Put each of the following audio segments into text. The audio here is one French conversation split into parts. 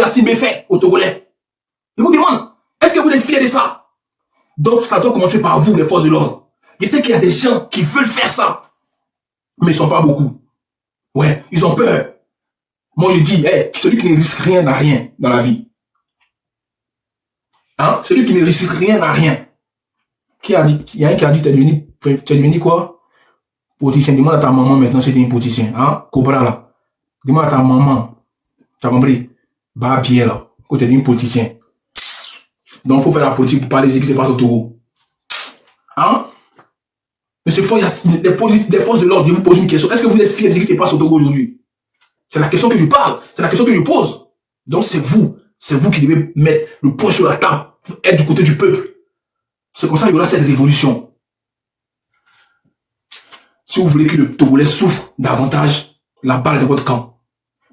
Yacine fait au Togolais. Je vous demande, est-ce que vous êtes fiers de ça? Donc ça doit commencer par vous, les forces de l'ordre. Je sais qu'il y a des gens qui veulent faire ça, mais ils ne sont pas beaucoup. Ouais, ils ont peur. Moi je dis, celui qui ne risque rien n'a rien dans la vie. Hein? Celui qui ne risque rien n'a rien. Qui a dit? Il y a un qui a dit, tu es devenu quoi? Politicien. Demande à ta maman maintenant si tu es un politicien. Hein? Cobra là. Demande à ta maman. Tu as compris? Bah bien là. Quand tu es devenu politicien. Donc il faut faire la politique pour parler de ce qui se passe au Togo. Hein? Monsieur Foy, les forces de l'ordre, je vous pose une question. Est-ce que vous êtes fiers de ce qui se passe au Togo aujourd'hui? C'est la question que je parle. C'est la question que je pose. Donc c'est vous qui devez mettre le poing sur la table pour être du côté du peuple. C'est comme ça qu'il y aura cette révolution. Si vous voulez que le Togolais souffre davantage, la balle est dans votre camp.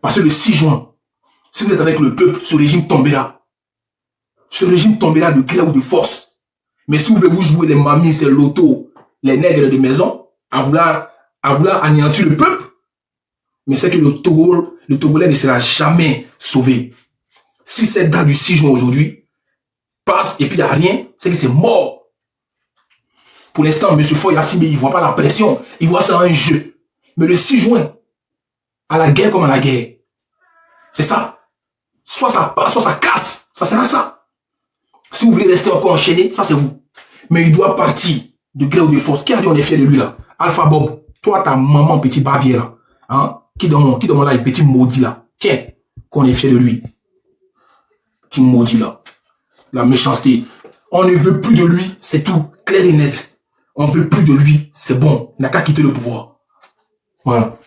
Parce que le 6 juin, si vous êtes avec le peuple, ce régime tombera. Ce régime tombera de gré ou de force. Mais si vous voulez vous jouer les mamies, les lotos, les nègres de maison, à vouloir anéantir le peuple, mais c'est que le Togolais ne sera jamais sauvé. Si cette date du 6 juin aujourd'hui passe et puis il n'y a rien, c'est que c'est mort. Pour l'instant, M. Foy Yacine, il ne voit pas la pression, il voit ça en un jeu. Mais le 6 juin, à la guerre comme à la guerre, c'est ça. Soit ça passe, soit ça casse. Ça sera ça. Si vous voulez rester encore enchaîné, ça c'est vous. Mais il doit partir de gré ou de force. Qui a dit on est fier de lui là? Alpha Bob, toi ta maman petit barbier là, hein? Qui dans mon live, petit maudit là. Tiens, qu'on est fier de lui. Petit maudit là. La méchanceté. On ne veut plus de lui, c'est tout. Clair et net. On ne veut plus de lui, c'est bon. Il n'a qu'à quitter le pouvoir. Voilà.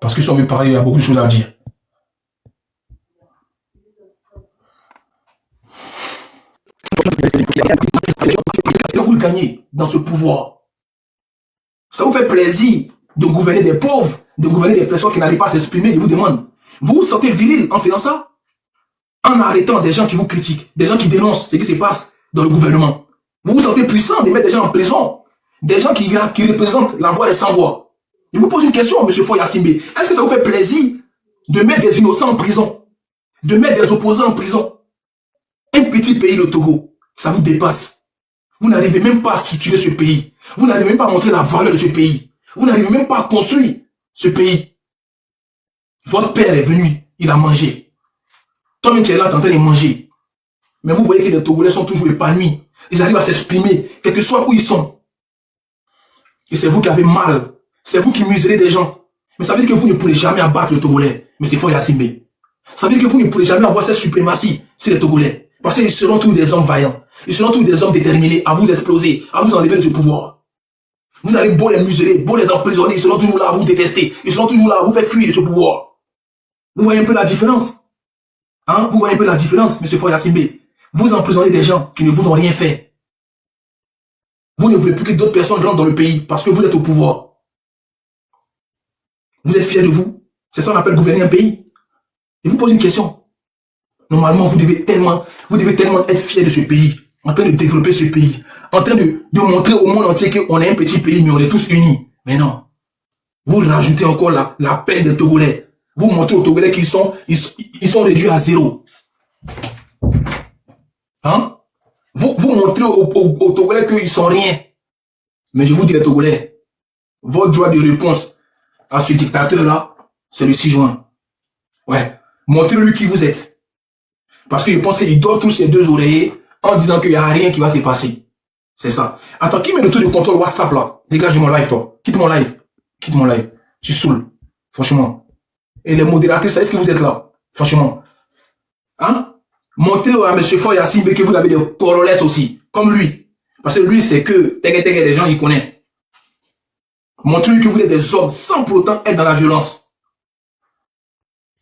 Parce que si on veut parler, il y a beaucoup de choses à dire. Vous le gagnez dans ce pouvoir. Ça vous fait plaisir de gouverner des pauvres, de gouverner des personnes qui n'arrivent pas à s'exprimer. Je vous demande, vous vous sentez viril en faisant ça? En arrêtant des gens qui vous critiquent, des gens qui dénoncent ce qui se passe dans le gouvernement. Vous vous sentez puissant de mettre des gens en prison, des gens qui représentent la voix des sans-voix. Je vous pose une question, M. Foy Yacine. Est-ce que ça vous fait plaisir de mettre des innocents en prison, de mettre des opposants en prison? Un petit pays, le Togo, ça vous dépasse. Vous n'arrivez même pas à structurer ce pays. Vous n'arrivez même pas à montrer la valeur de ce pays. Vous n'arrivez même pas à construire ce pays. Votre père est venu, il a mangé. Toi-même, tu es là en train de manger. Mais vous voyez que les Togolais sont toujours épanouis. Ils arrivent à s'exprimer, quel que soit où ils sont. Et c'est vous qui avez mal. C'est vous qui muselez des gens. Mais ça veut dire que vous ne pourrez jamais abattre le Togolais. Mais c'est Foy Yacine. Ça veut dire que vous ne pourrez jamais avoir cette suprématie sur les Togolais. Parce qu'ils seront tous des hommes vaillants. Ils seront tous des hommes déterminés à vous exploser, à vous enlever de ce pouvoir. Vous allez beau les museler, beau les emprisonner, ils seront toujours là à vous détester. Ils seront toujours là à vous faire fuir de ce pouvoir. Vous voyez un peu la différence? Hein? Vous voyez un peu la différence, M. Foy Yacine? Vous emprisonnez des gens qui ne vous ont rien fait. Vous ne voulez plus que d'autres personnes rentrent dans le pays parce que vous êtes au pouvoir. Vous êtes fiers de vous? C'est ça qu'on appelle gouverner un pays. Je vous pose une question. Normalement, vous devez tellement être fiers de ce pays, en train de développer ce pays, en train de montrer au monde entier qu'on est un petit pays, mais on est tous unis. Mais non. Vous rajoutez encore la peine des Togolais. Vous montrez aux Togolais qu'ils sont réduits à zéro. Hein? Vous montrez aux Togolais qu'ils sont rien. Mais je vous dis les Togolais, votre droit de réponse à ce dictateur-là, c'est le 6 juin. Ouais. Montrez-lui qui vous êtes. Parce que je pense qu'il dort tous ses deux oreillers en disant qu'il n'y a rien qui va se passer. C'est ça. Attends, qui met le tour de contrôle WhatsApp là? Dégage mon live, toi. Quitte mon live. Quitte mon live. Je suis saoul. Franchement. Et les modérateurs, ça est-ce que vous êtes là? Franchement. Hein? Montrez à M. Foy Yacine que vous avez des Corollès aussi. Comme lui. Parce que lui, c'est que des gens, il connaît. Montrez-lui que vous êtes des hommes sans pour autant être dans la violence.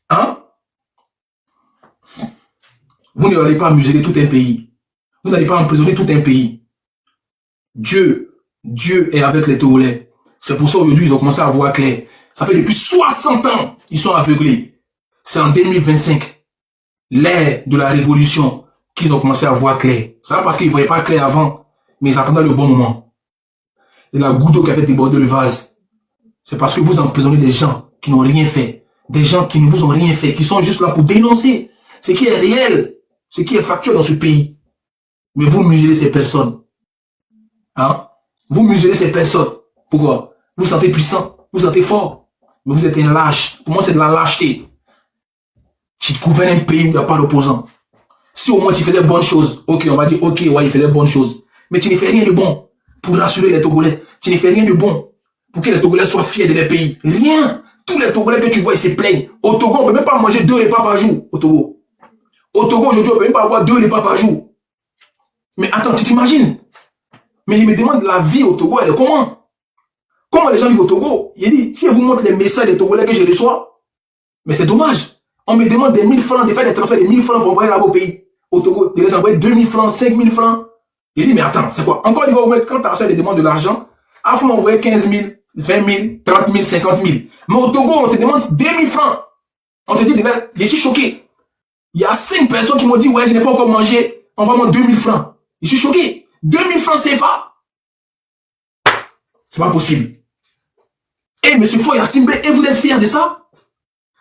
Hein? Vous n'allez pas museler tout un pays. Vous n'allez pas emprisonner tout un pays. Dieu est avec les Togolais. C'est pour ça aujourd'hui ils ont commencé à voir clair. Ça fait depuis 60 ans ils sont aveuglés. C'est en 2025, l'ère de la révolution, qu'ils ont commencé à voir clair. Ça parce qu'ils ne voyaient pas clair avant, mais ils attendaient le bon moment. Et la goutte d'eau qui avait débordé le vase, c'est parce que vous emprisonnez des gens qui n'ont rien fait. des gens qui ne vous ont rien fait, qui sont juste là pour dénoncer ce qui est réel, ce qui est factuel dans ce pays. Mais vous muselez ces personnes. Hein? Vous muselez ces personnes. Pourquoi? Vous vous sentez puissant, vous vous sentez fort, mais vous êtes un lâche. Pour moi, c'est de la lâcheté. Tu gouvernes un pays où il n'y a pas d'opposants. Si au moins tu faisais bonnes choses, ok, on va dire, ok, ouais, il faisait bonnes choses. Mais tu ne fais rien de bon pour rassurer les Togolais. Tu ne fais rien de bon pour que les Togolais soient fiers de leur pays. Rien. Tous les Togolais que tu vois, ils se plaignent. Au Togo, on ne peut même pas manger 2 repas par jour. Au Togo. Au Togo, aujourd'hui, on ne peut même pas avoir 2 repas par jour. Mais attends, tu t'imagines? Mais il me demande la vie au Togo, elle est comment? Comment les gens vivent au Togo? Il dit, si je vous montre les messages des Togolais que je reçois, mais c'est dommage. On me demande des 1000 francs, de faire des transferts de 1000 francs pour envoyer là-bas au pays. Au Togo, de les envoyer 2000 francs, 5000 francs. Il dit, mais attends, c'est quoi? Encore une fois, quand tu as des demandes de l'argent, il faut m'envoyer 15 000, 20 000, 30 000, 50 000. Mais au Togo, on te demande 2000 francs. On te dit, je suis choqué. Il y a 5 personnes qui m'ont dit, ouais, je n'ai pas encore mangé, envoie-moi 2000 francs. Je suis choqué. 2000 francs CFA. C'est pas possible. Et monsieur Foya Simbe, et vous êtes fiers de ça?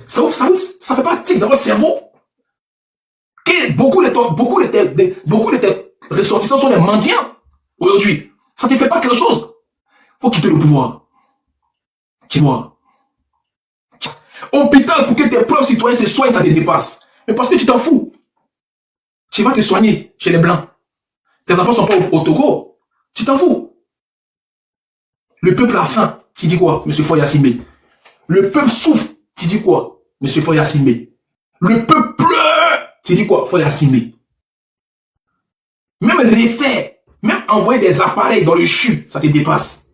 Ça fait pas tic dans votre cerveau? Que beaucoup de tes ressortissants sont des mendiants aujourd'hui. Ça ne te fait pas quelque chose. Faut quitter le pouvoir. Tu vois. Hôpital pour que tes propres citoyens se soignent, ça te dépasse. Mais parce que tu t'en fous. Tu vas te soigner chez les Blancs. Tes enfants sont pas au Togo. Tu t'en fous. Le peuple a faim. Tu dis quoi, monsieur Foya Simbe? Le peuple souffre. Tu dis quoi, monsieur Foya Simbe? Le peuple pleure. Tu dis quoi, Foya Simbe? Même refaire, même envoyer des appareils dans le CHU, ça te dépasse.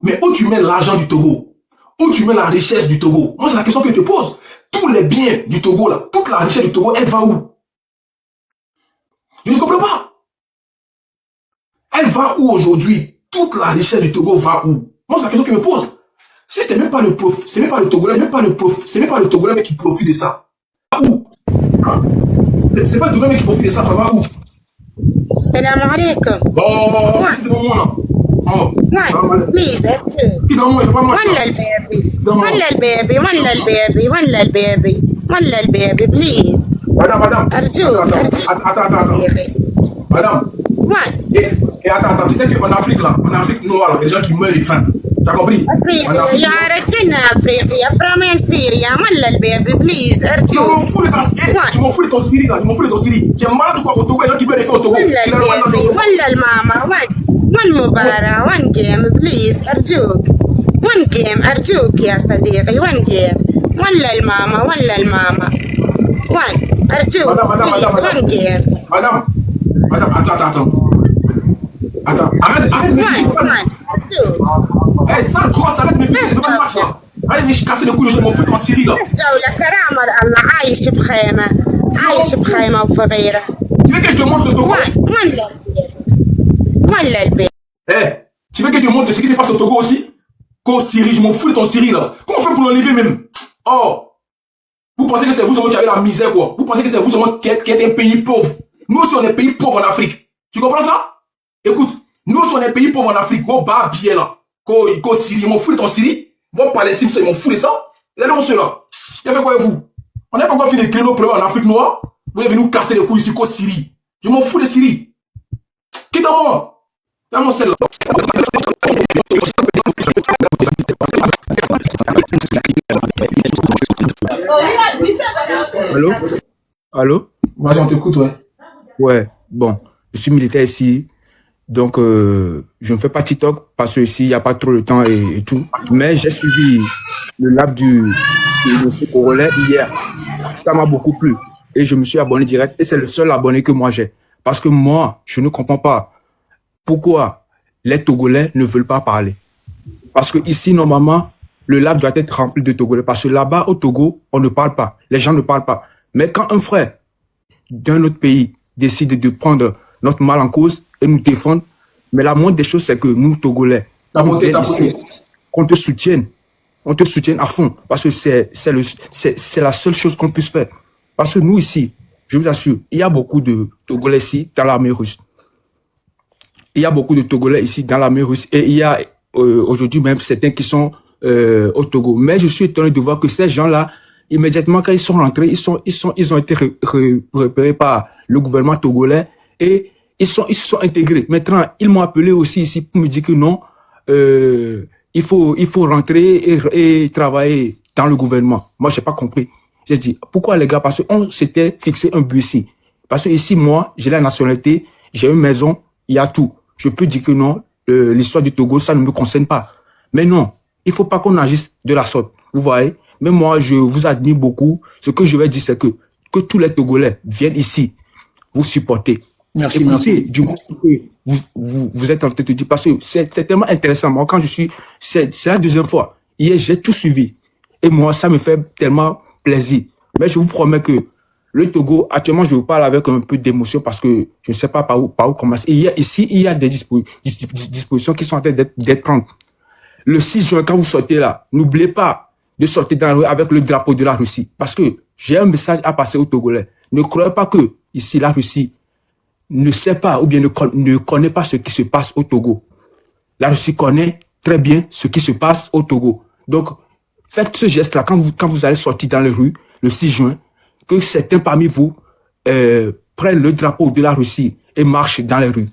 Mais où tu mets l'argent du Togo? Où tu mets la richesse du Togo? Moi, c'est la question que je te pose. Tous les biens du Togo, là, toute la richesse du Togo, elle va où? Je ne comprends pas. Elle va où aujourd'hui? Toute la richesse du Togo va où? Moi, c'est la question que je me pose. Si c'est même pas le prof, c'est même pas le Togolais, c'est même pas le Togolais qui profite de ça. Où? Hein? C'est pas le Togolais qui profite de ça, ça va où? Salam alaikum. Bon, c'est bon, là. Oh. Please, ولا البيبي please. Madame. أرجوك. Madame. Et attends, tu sais qu'en Afrique, là, en Afrique noire, il y a des gens qui meurent de faim. T'as compris? أفريقيا رجلنا أفريقيا برامي سيريا ولا البيبي please أرجوك. Je m'en fous de ton Syrie, là. Je m'en fous de ton Syrie. Tu es malade ou quoi au Togo? Il y a des gens qui meurent de faim au Togo. ولا البيبي ولا الماما وين مباراة وين جيم بليز أرجوك وين جيم أرجوك يا صديقي وين جيم ولا الماما وين أرجوك بليز وين جيم Madame, attends, arrête de me faire. أرجوك Eh, sale grosse, arrête de me faire devant le match là. Allez, je casser le cou, je m'en fous de ma Syrie là. جولة كرامة الله عايش بخيمة وفغيرة. Tu veux que je te montre le Togo? ولا البيت. Eh, tu veux que je te montre ce qui se passe au Togo aussi? Qu'au Syrie, je m'en fous de ton Syrie là. Comment on fait pour l'enlever même? Oh, vous pensez que c'est vous seulement qui avez la misère quoi? Vous pensez que c'est vous seulement qui êtes un pays pauvre? Nous aussi on est pays pauvre en Afrique. Tu comprends ça? Écoute, nous aussi on est pays pauvre en Afrique. Go bas bien là. Qu'au Syrie, je m'en fous de ton Syrie. Vos Palestiniens, je m'en fous de ça. Regardez-moi ceux-là. Il a fait quoi avec vous? On n'a pas encore fini de créer nos problèmes en Afrique noire. Vous allez venir nous casser les couilles ici qu'au Syrie. Je m'en fous de Syrie. Quitte-moi. Regarde-moi celle-là. Allô? Allô? Vas-y, on t'écoute, ouais. Ouais, bon, je suis militaire ici, donc je ne fais pas TikTok parce que ici, il n'y a pas trop de temps et tout. Mais j'ai suivi le live de M. Congolais hier. Ça m'a beaucoup plu. Et je me suis abonné direct. Et c'est le seul abonné que moi j'ai. Parce que moi, je ne comprends pas pourquoi les Togolais ne veulent pas parler. Parce que ici, normalement, le live doit être rempli de Togolais. Parce que là-bas, au Togo, on ne parle pas. Les gens ne parlent pas. Mais quand un frère d'un autre pays décide de prendre notre mal en cause et nous défendre, mais la moindre des choses, c'est que nous, Togolais, qu'on te soutienne. On te soutienne à fond. Parce que c'est la seule chose qu'on puisse faire. Parce que nous, ici, je vous assure, il y a beaucoup de Togolais ici dans l'armée russe. Il y a beaucoup de Togolais ici dans l'armée russe. Et il y a aujourd'hui même certains qui sont au Togo. Mais je suis étonné de voir que ces gens-là, immédiatement quand ils sont rentrés, ils ont été repérés par le gouvernement togolais et ils se sont intégrés. Maintenant, ils m'ont appelé aussi ici pour me dire que non, il faut rentrer et travailler dans le gouvernement. Moi, j'ai pas compris. J'ai dit, pourquoi les gars? Parce qu'on s'était fixé un but ici. Parce que ici, moi, j'ai la nationalité, j'ai une maison, il y a tout. Je peux dire que non, l'histoire du Togo, ça ne me concerne pas. Mais non, il faut pas qu'on agisse de la sorte. Vous voyez? Mais moi, je vous admire beaucoup. Ce que je vais dire, c'est que tous les Togolais viennent ici vous supporter. Merci, Écoutez, merci. du moins que vous êtes en train de dire, parce que c'est tellement intéressant. Moi, quand c'est la deuxième fois. Hier, j'ai tout suivi. Et moi, ça me fait tellement plaisir. Mais je vous promets que le Togo, actuellement, je vous parle avec un peu d'émotion parce que je ne sais pas par où commencer. Ici, il y a des dispositions qui sont en train d'être prises. Le 6 juin, quand vous sortez là, n'oubliez pas de sortir dans la rue avec le drapeau de la Russie. Parce que j'ai un message à passer aux Togolais. Ne croyez pas que ici, la Russie ne sait pas ou bien ne connaît pas ce qui se passe au Togo. La Russie connaît très bien ce qui se passe au Togo. Donc, faites ce geste-là quand vous allez sortir dans les rues le 6 juin, que certains parmi vous prennent le drapeau de la Russie et marchent dans les rues.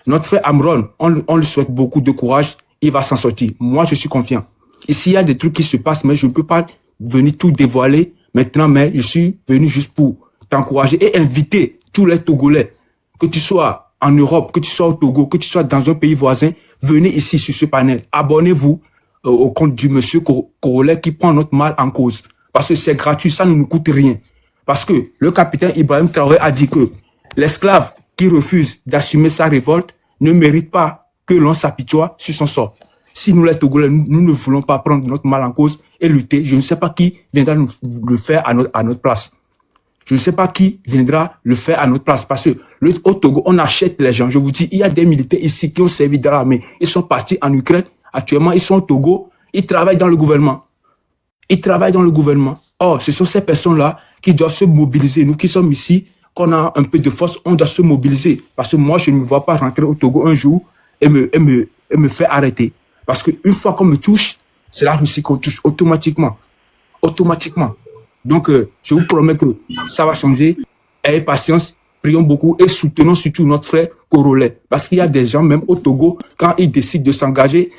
Notre frère Amron, on lui souhaite beaucoup de courage, il va s'en sortir. Moi, je suis confiant. Ici, il y a des trucs qui se passent, mais je ne peux pas venir tout dévoiler maintenant, mais je suis venu juste pour t'encourager et inviter tous les Togolais, que tu sois en Europe, que tu sois au Togo, que tu sois dans un pays voisin, venez ici sur ce panel. Abonnez-vous au compte du monsieur Corolet qui prend notre mal en cause. Parce que c'est gratuit, ça ne nous coûte rien. Parce que le capitaine Ibrahim Traoré a dit que l'esclave qui refuse d'assumer sa révolte ne mérite pas que l'on s'apitoie sur son sort. Si nous les Togolais, nous ne voulons pas prendre notre mal en cause et lutter, je ne sais pas qui viendra nous le faire à notre place. Je ne sais pas qui viendra le faire à notre place. Parce que au Togo, on achète les gens. Je vous dis, il y a des militaires ici qui ont servi dans l'armée. Ils sont partis en Ukraine. Actuellement, ils sont au Togo. Ils travaillent dans le gouvernement. Ils travaillent dans le gouvernement. Or, ce sont ces personnes-là qui doivent se mobiliser. Nous qui sommes ici, qu'on a un peu de force, on doit se mobiliser. Parce que moi, je ne me vois pas rentrer au Togo un jour et me faire arrêter. Parce qu'une fois qu'on me touche, c'est la Russie qu'on touche automatiquement. Automatiquement. Donc, je vous promets que ça va changer. Ayez patience, prions beaucoup et soutenons surtout notre frère Corolet. Parce qu'il y a des gens, même au Togo, quand ils décident de s'engager,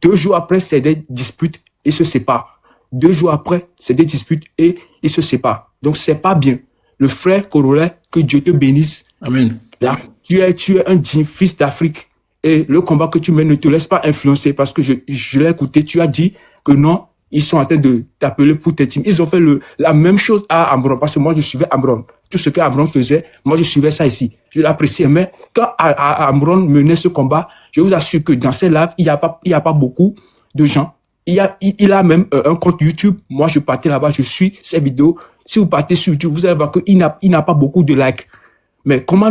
2 jours après, c'est des disputes, ils se séparent. 2 jours après, c'est des disputes et ils se séparent. Donc, c'est pas bien. Le frère Corolet, que Dieu te bénisse. Amen. Là, tu es un digne fils d'Afrique. Et le combat que tu mènes ne te laisse pas influencer parce que je l'ai écouté. Tu as dit que non, ils sont en train de t'appeler pour tes teams. Ils ont fait la même chose à Amron parce que moi, je suivais Amron. Tout ce que Amron faisait, moi, je suivais ça ici. Je l'appréciais. Mais quand Amron menait ce combat, je vous assure que dans ces lives, il y a pas beaucoup de gens. Il a même un compte YouTube. Moi, je partais là-bas, je suis ses vidéos. Si vous partez sur YouTube, vous allez voir qu'il n'a pas beaucoup de likes. Mais comment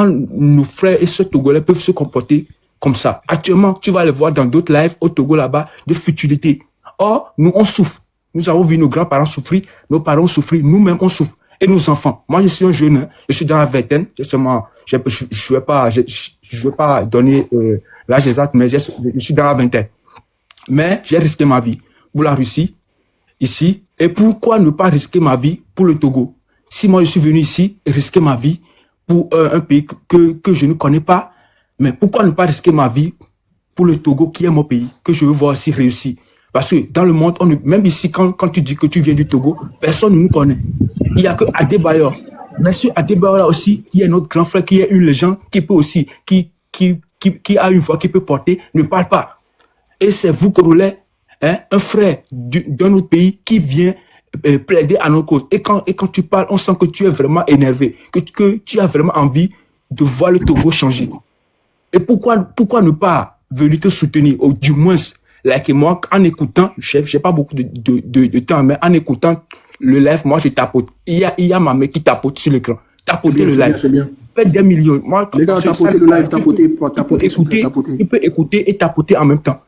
nos frères et sœurs togolais peuvent se comporter comme ça? Actuellement, tu vas les voir dans d'autres lives au Togo là-bas de futilité. Or, nous, on souffre. Nous avons vu nos grands-parents souffrir, nos parents souffrir, nous-mêmes, on souffre. Et nos enfants. Moi, je suis un jeune, hein, je suis dans la vingtaine. Justement, je vais pas donner l'âge exact, mais je suis dans la vingtaine. Mais j'ai risqué ma vie pour la Russie, ici. Et pourquoi ne pas risquer ma vie pour le Togo? Si moi, je suis venu ici et risquer ma vie pour un pays que je ne connais pas, mais pourquoi ne pas risquer ma vie pour le Togo, qui est mon pays, que je veux voir aussi réussir? Parce que dans le monde, même ici, quand tu dis que tu viens du Togo, personne ne nous connaît. Il n'y a que Adebayor. Mais sur Adebayor là aussi, il y a notre grand frère qui est une légende, qui peut aussi, qui a une voix qui peut porter, ne parle pas. Et c'est vous, Corolet, hein, un frère d'un autre pays qui vient plaider à nos causes. Et quand tu parles, on sent que tu es vraiment énervé, que tu as vraiment envie de voir le Togo changer. Et pourquoi ne pas venir te soutenir, ou du moins, like moi, en écoutant, j'ai pas beaucoup de temps, mais en écoutant le live, moi, je tapote. Il y a ma mère qui tapote sur l'écran. Tapoter le live. C'est bien. Faites des millions. Moi, Les gars, tapoter le live, tapoter, tapoter. Tu peux écouter et tapoter en même temps.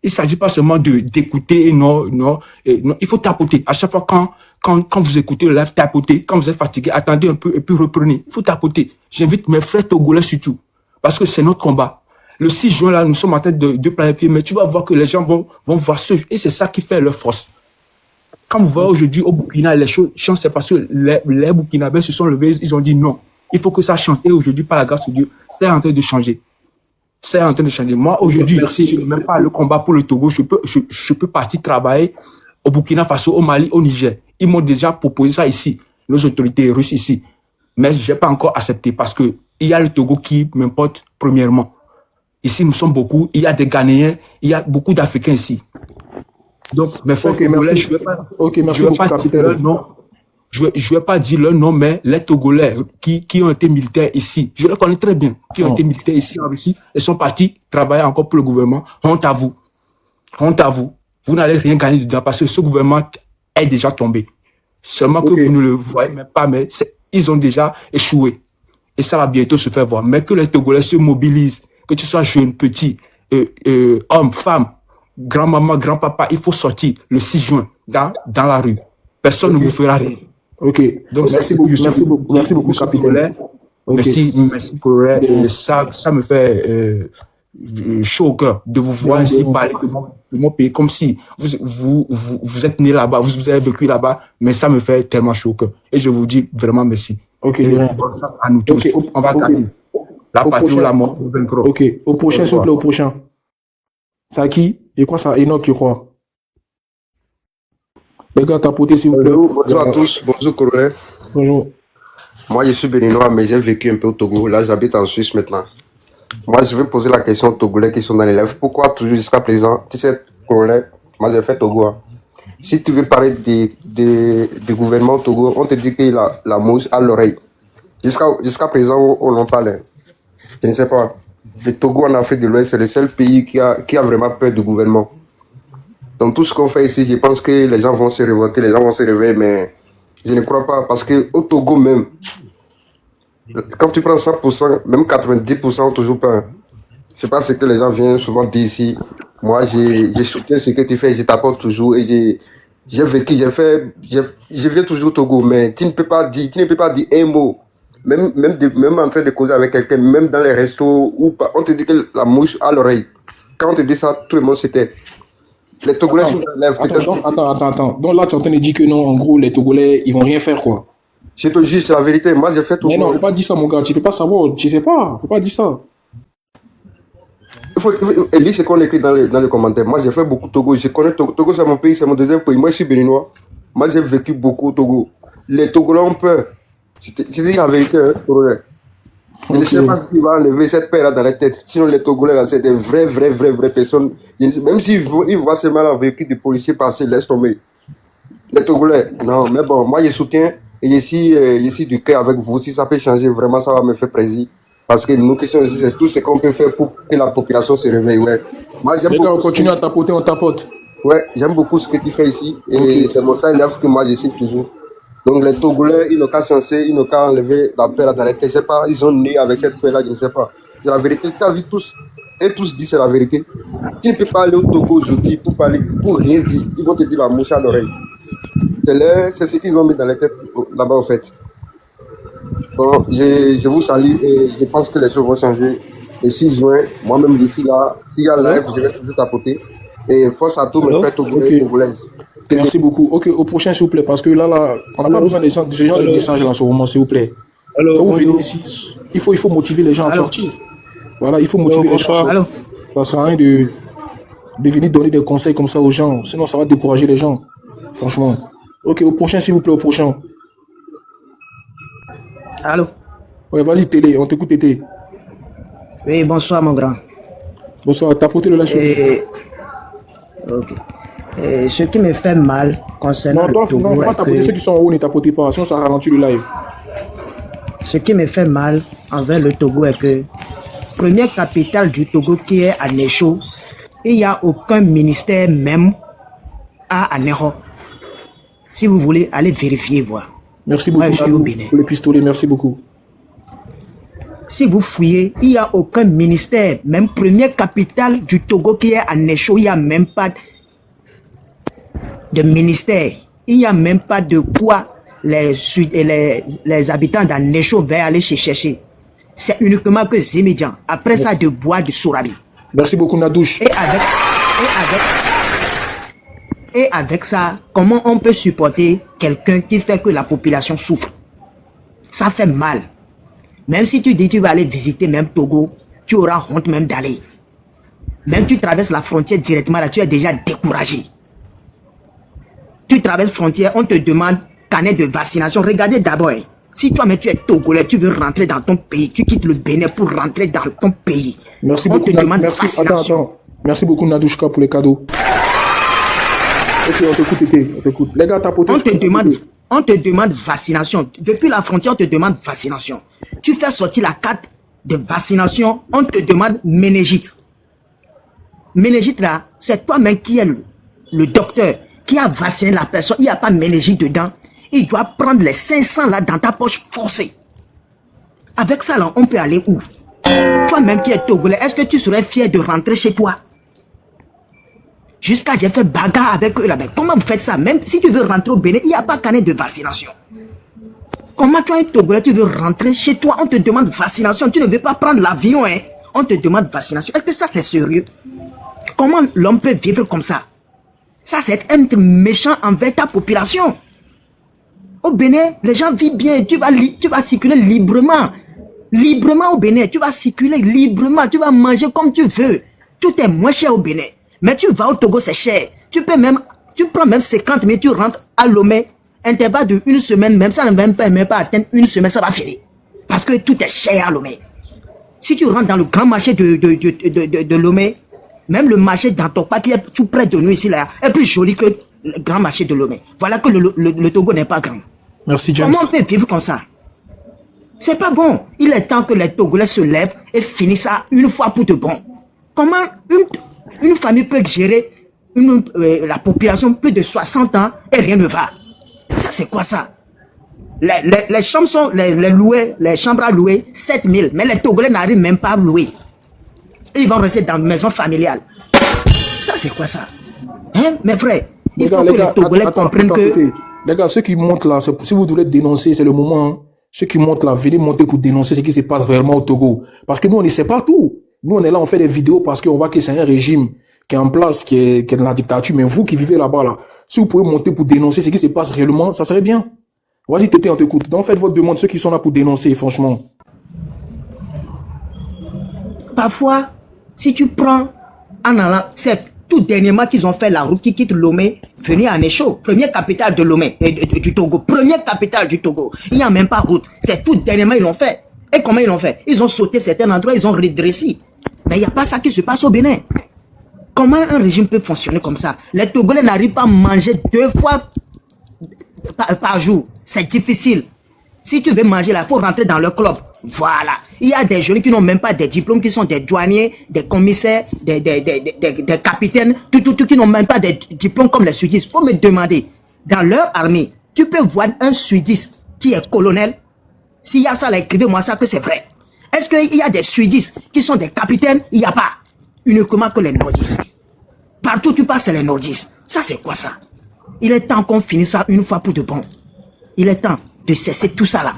Il ne s'agit pas seulement d'écouter, non. Il faut tapoter. À chaque fois, quand vous écoutez le live, tapotez. Quand vous êtes fatigué, attendez un peu et puis reprenez. Il faut tapoter. J'invite mes frères togolais surtout. Parce que c'est notre combat. Le 6 juin, là, nous sommes en train de planifier, mais tu vas voir que les gens vont voir ce... Et c'est ça qui fait leur force. Quand vous voyez aujourd'hui au Burkina, les choses changent, c'est parce que les Burkinabés se sont levés, ils ont dit non. Il faut que ça change. Et aujourd'hui, par la grâce de Dieu, c'est en train de changer. C'est en train de changer. Moi, aujourd'hui, si je n'ai même pas le combat pour le Togo, je peux partir travailler au Burkina Faso, au Mali, au Niger. Ils m'ont déjà proposé ça ici, nos autorités russes ici. Mais je n'ai pas encore accepté parce que il y a le Togo qui m'importe premièrement. Ici, nous sommes beaucoup. Il y a des Ghanéens, il y a beaucoup d'Africains ici. Donc, mes frères Togolais, je ne vais pas dire leur nom. Je vais pas dire leur nom, mais les Togolais qui ont été militaires ici, je les connais très bien, qui ont été militaires ici en Russie, et sont partis travailler encore pour le gouvernement. Honte à vous. Honte à vous. Vous n'allez rien gagner dedans parce que ce gouvernement est déjà tombé. Seulement que vous ne le voyez même pas, mais ils ont déjà échoué. Et ça va bientôt se faire voir. Mais que les Togolais se mobilisent, que tu sois jeune, petit, homme, femme, grand-maman, grand-papa, il faut sortir le 6 juin dans la rue. Personne ne vous fera rien. Ok. Donc, merci beaucoup, capitaine. Merci, ça me fait chaud au cœur de vous voir ainsi parler de mon pays, comme si vous êtes né là-bas, vous avez vécu là-bas, mais ça me fait tellement chaud au cœur. Et je vous dis vraiment merci. Ok. À nous tous. On va gagner. La patrie ou la mort. Ok. Au prochain, s'il vous plaît, au prochain. C'est à qui? Et quoi ça? Enoch, je crois. Les gars, tapotez s'il vous plaît. Bonjour à tous. Bonjour, colonel. Bonjour. Moi, je suis béninois, mais j'ai vécu un peu au Togo. Là, j'habite en Suisse maintenant. Moi, je vais poser la question aux Togolais qui sont dans les lives. Pourquoi toujours jusqu'à présent, tu sais, colonel, moi j'ai fait Togo. Hein. Si tu veux parler du gouvernement au Togo, on te dit qu'il a la mouche à l'oreille. Jusqu'à présent, on en parle. Je ne sais pas. Le Togo en Afrique de l'Ouest, c'est le seul pays qui a vraiment peur du gouvernement. Donc tout ce qu'on fait ici, je pense que les gens vont se révolter, les gens vont se réveiller, mais je ne crois pas, parce qu'au Togo même, quand tu prends 100%, même 90% ont toujours peur. Je sais pas ce que les gens viennent souvent dire ici. Moi, je soutiens ce que tu fais, je t'apporte toujours, et j'ai vécu, je viens toujours au Togo, mais tu ne peux pas dire un mot. Même en train de causer avec quelqu'un, même dans les restos, on te dit que la mouche à l'oreille. Quand on te dit ça, tout le monde se tait. Les Togolais sont lèvres. Attends. Donc là, tu es en train de dire que non, en gros, les Togolais, ils vont rien faire, quoi. Je te dis, c'est la vérité. Moi, j'ai fait Togo. Mais non, faut pas dire ça, mon gars. Tu peux pas savoir. Tu sais pas. Faut pas dire ça. Il faut lire ce qu'on écrit dans les commentaires. Moi, j'ai fait beaucoup de Togo. Je connais Togo. Togo, c'est mon pays, c'est mon deuxième pays. Moi, je suis béninois. Moi, j'ai vécu beaucoup au Togo. Les Togolais ont peur. Je te dis la vérité, hein, Togolais. Je ne sais pas ce qui va enlever cette paix-là dans la tête. Sinon, les Togolais, là, c'est des vraies personnes. Même s'ils voient seulement la véhicule du policier passer, laisse tomber. Les Togolais, non, mais bon, moi, je soutiens. Et je suis du cœur avec vous. Si ça peut changer, vraiment, ça va me faire plaisir. Parce que nous qui sommes ici, c'est tout ce qu'on peut faire pour que la population se réveille. Ouais. Moi, j'aime beaucoup. On continue à tapoter, on tapote. Ouais, j'aime beaucoup ce que tu fais ici. Et c'est mon ça l'œuvre que moi, je suis toujours. Donc les Togolais, ils n'ont qu'à changer, ils n'ont qu'à enlever la paix là dans la tête. Je sais pas, ils ont né avec cette paix là, je ne sais pas. C'est la vérité. Tu as vu tous, et tous disent c'est la vérité. Tu ne peux pas aller au Togo aujourd'hui pour parler, pour rien dire. Ils vont te dire la mouche à l'oreille. C'est ce qu'ils ont mis dans la tête là-bas en fait. Bon, je vous salue et je pense que les choses vont changer. Le 6 juin, moi-même je suis là. S'il y a live, je vais toujours tapoter. Et force à tous mes frères Togolais, Togolaises. Merci beaucoup. Ok, au prochain, s'il vous plaît, parce que là, on n'a pas besoin de ce genre de message là en ce moment, s'il vous plaît. Quand vous venez ici, il faut motiver les gens à sortir. Voilà, il faut motiver les gens à sortir. Ça ne sert à rien de venir donner des conseils comme ça aux gens, sinon ça va décourager les gens. Franchement. Ok, au prochain, s'il vous plaît, au prochain. Allô? Ouais, vas-y, Télé, on t'écoute, Tété. Oui, bonsoir, mon grand. Bonsoir, tapotez le lâche. Ok. Et ce qui me fait mal concernant le Togo, non, pas tapoter ceux qui sont en haut, ne tapotez pas, sinon ça ralentit le live. Ce qui me fait mal envers le Togo est que première capitale du Togo qui est à Nécho, il n'y a aucun ministère même à Anéro. Si vous voulez, allez vérifier, voir. Merci beaucoup pour les pistolets, merci beaucoup. Si vous fouillez, il n'y a aucun ministère, même première capitale du Togo qui est à Nécho, il n'y a même pas de ministère. Il n'y a même pas de quoi les habitants d'Anécho vont aller chercher. c'est uniquement que Zémédian. Après ça, de boire du Sorabi. Merci beaucoup, Nadouche. Et avec ça, comment on peut supporter quelqu'un qui fait que la population souffre? Ça fait mal. Même si tu dis que tu vas aller visiter même Togo, tu auras honte même d'aller. Même tu traverses la frontière directement, là, tu es déjà découragé. Tu traverses la frontière, on te demande carnet de vaccination. Regardez d'abord, hein, si toi-même tu es Togolais, tu veux rentrer dans ton pays, tu quittes le Bénin pour rentrer dans ton pays. Merci on beaucoup, te demande merci. vaccination. Attends. Merci beaucoup, Nadouchka, pour les cadeaux. Ok, on t'écoute, Tété, on t'écoute. Les gars, tapoter. On te demande vaccination. Depuis la frontière, on te demande vaccination. Tu fais sortir la carte de vaccination, on te demande méningite. Méningite là, c'est toi-même qui es le docteur qui a vacciné la personne. Il n'y a pas de méningite dedans. Il doit prendre les 500 là dans ta poche forcée. Avec ça là, on peut aller où? Toi-même qui es Togolais, est-ce que tu serais fier de rentrer chez toi? Jusqu'à j'ai fait bagarre avec eux là-bas. Comment vous faites ça? Même si tu veux rentrer au Bénin, il n'y a pas carnet de vaccination. Comment toi, un Togolais, tu veux rentrer chez toi? On te demande vaccination. Tu ne veux pas prendre l'avion, hein? On te demande vaccination. Est-ce que ça, c'est sérieux? Comment l'homme peut vivre comme ça? Ça, c'est être méchant envers ta population. Au Bénin, les gens vivent bien. Tu vas circuler librement. Librement au Bénin. Tu vas circuler librement. Tu vas manger comme tu veux. Tout est moins cher au Bénin. Mais tu vas au Togo, c'est cher. Tu prends même 50 minutes, tu rentres à Lomé. Intervalle de une semaine, même ça ne va même pas atteindre une semaine, ça va finir. Parce que tout est cher à Lomé. Si tu rentres dans le grand marché de Lomé, même le marché d'Antokpa qui est tout près de nous ici, là, est plus joli que le grand marché de Lomé. Voilà que le Togo n'est pas grand. Merci, James. Comment on peut vivre comme ça? C'est pas bon. Il est temps que les Togolais se lèvent et finissent ça une fois pour de bon. Comment une famille peut gérer la population plus de 60 ans et rien ne va? Ça, c'est quoi ça? Les chambres sont les chambres à louer 7 000, mais les Togolais n'arrivent même pas à louer. Ils vont rester dans une maison familiale. Ça, c'est quoi ça? Hein, mes frères? Il faut que les Togolais comprennent que... Les gars, ceux qui montent là, si vous voulez dénoncer, c'est le moment. Hein. Ceux qui montent là, venez monter pour dénoncer ce qui se passe réellement au Togo. Parce que nous, on ne sait pas tout. Nous, on est là, on fait des vidéos parce qu'on voit que c'est un régime qui est en place, qui est dans la dictature. Mais vous qui vivez là-bas, là, si vous pouvez monter pour dénoncer ce qui se passe réellement, ça serait bien. Vas-y, Tété, on t'écoute. Donc, faites votre demande, ceux qui sont là pour dénoncer, franchement. Parfois, si tu prends en allant, c'est tout dernièrement qu'ils ont fait la route qui quitte Lomé, venir à Nécho, première capitale de Lomé, du Togo, première capitale du Togo. Il n'y a même pas route. C'est tout dernièrement ils l'ont fait. Et comment ils l'ont fait? Ils ont sauté certains endroits, ils ont redressé. Mais il n'y a pas ça qui se passe au Bénin. Comment un régime peut fonctionner comme ça? Les Togolais n'arrivent pas à manger 2 fois par jour. C'est difficile. Si tu veux manger là, il faut rentrer dans le club. Voilà. Il y a des jeunes qui n'ont même pas des diplômes, qui sont des douaniers, des commissaires, des capitaines, tout, qui n'ont même pas des diplômes comme les sudistes. Il faut me demander, dans leur armée, tu peux voir un sudiste qui est colonel? S'il y a ça, là, écrivez-moi ça que c'est vrai. Est-ce qu'il y a des sudistes qui sont des capitaines? Il n'y a pas. Uniquement que les nordistes. Partout où tu passes, c'est les nordistes. Ça, c'est quoi ça? Il est temps qu'on finisse ça une fois pour de bon. Il est temps de cesser tout ça là.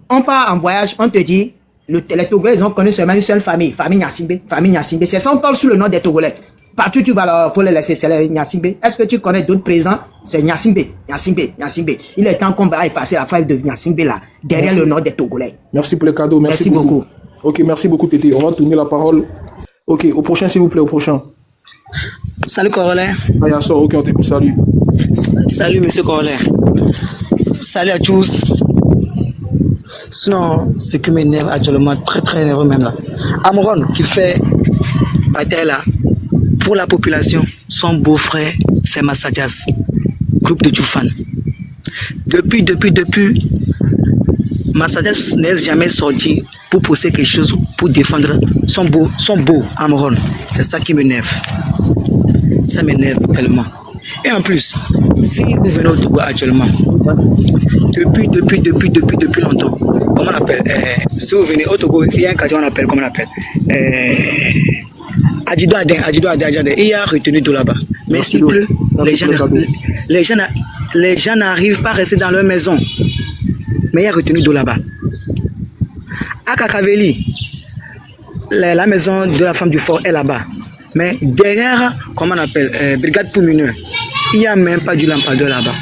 On part en voyage, on te dit, les Togolais, ils ont connu seulement une seule famille, famille Nyassimbe, famille Nyassimbe. C'est ça, on parle sous le nom des Togolais. Partout tu vas, faut les laisser, c'est les Nyassimbe. Est-ce que tu connais d'autres présidents? C'est Nyassimbe. Il est temps qu'on va effacer la feuille de Nyassimbe là, derrière le nom des Togolais. Merci pour le cadeau, merci beaucoup. Ok, merci beaucoup Tété. On va tourner la parole. Ok, au prochain s'il vous plaît, au prochain. Salut Corollaire. Ah, y'a ça, ok, on t'écoute, salut. Salut monsieur Corollaire. Salut à tous. Sinon, ce qui m'énerve actuellement, très énervé même là. Amron qui fait bataille là pour la population, son beau-frère c'est Massadjas, groupe de Djoufan. Depuis, Massadjas n'est jamais sorti pour poser quelque chose, pour défendre son beau Amron. C'est ça qui m'énerve. Ça m'énerve tellement. Et en plus, si vous venez au Togo actuellement, depuis longtemps, comment on appelle, si vous venez au Togo, il y a un quartier qu'on appelle, comment on appelle, Adjido Adin, il y a retenu d'eau là-bas. Mais s'il pleut, les gens n'arrivent pas à rester dans leur maison. Mais il y a retenu d'eau là-bas. À Kakaveli, la maison de la femme du fort est là-bas. Mais derrière, comment on appelle, brigade pour mineurs, il n'y a même pas du lampadaire là-bas.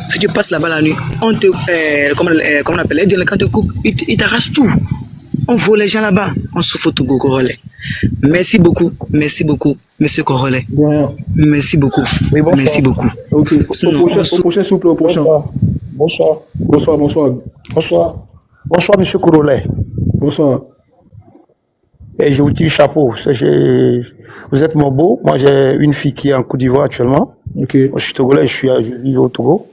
Si tu passes là-bas la nuit, on te, comment on appelle, les délinquants te coupent, ils t'arrachent tout. On vole les gens là-bas, on souffre au Togo Congolais. Merci beaucoup, monsieur Congolais. Bon. Merci beaucoup, Oui, bonsoir. merci beaucoup. Ok, au prochain, s'il vous plaît, au prochain. Bonsoir. Bonsoir. Bonsoir, monsieur Congolais. Bonsoir. Et je vous tire chapeau. Vous êtes mon beau. Moi, j'ai une fille qui est en Côte d'Ivoire actuellement. Ok. Moi, je suis togolais, je vis au Togo.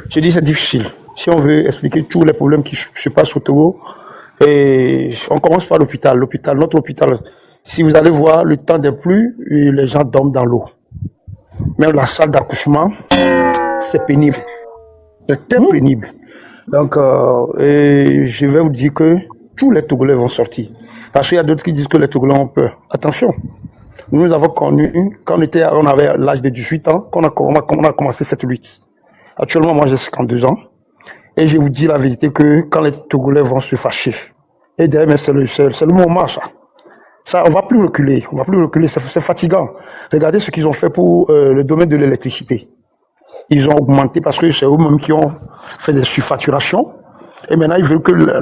Je dis c'est difficile. Si on veut expliquer tous les problèmes qui se passent au Togo, et on commence par l'hôpital. Notre hôpital, si vous allez voir, le temps des pluies, les gens dorment dans l'eau. Même la salle d'accouchement, c'est pénible. C'est très pénible. Donc, et je vais vous dire que tous les Togolais vont sortir. Parce qu'il y a d'autres qui disent que les Togolais ont peur. Attention. Nous avons connu, quand on avait l'âge de 18 ans, qu'on a commencé cette lutte. Actuellement, moi, j'ai 52 ans. Et je vous dis la vérité que quand les Togolais vont se fâcher, et d'ailleurs, c'est le moment, ça. Ça, on va plus reculer, c'est fatigant. Regardez ce qu'ils ont fait pour le domaine de l'électricité. Ils ont augmenté parce que c'est eux-mêmes qui ont fait des surfacturations. Et maintenant, ils veulent que le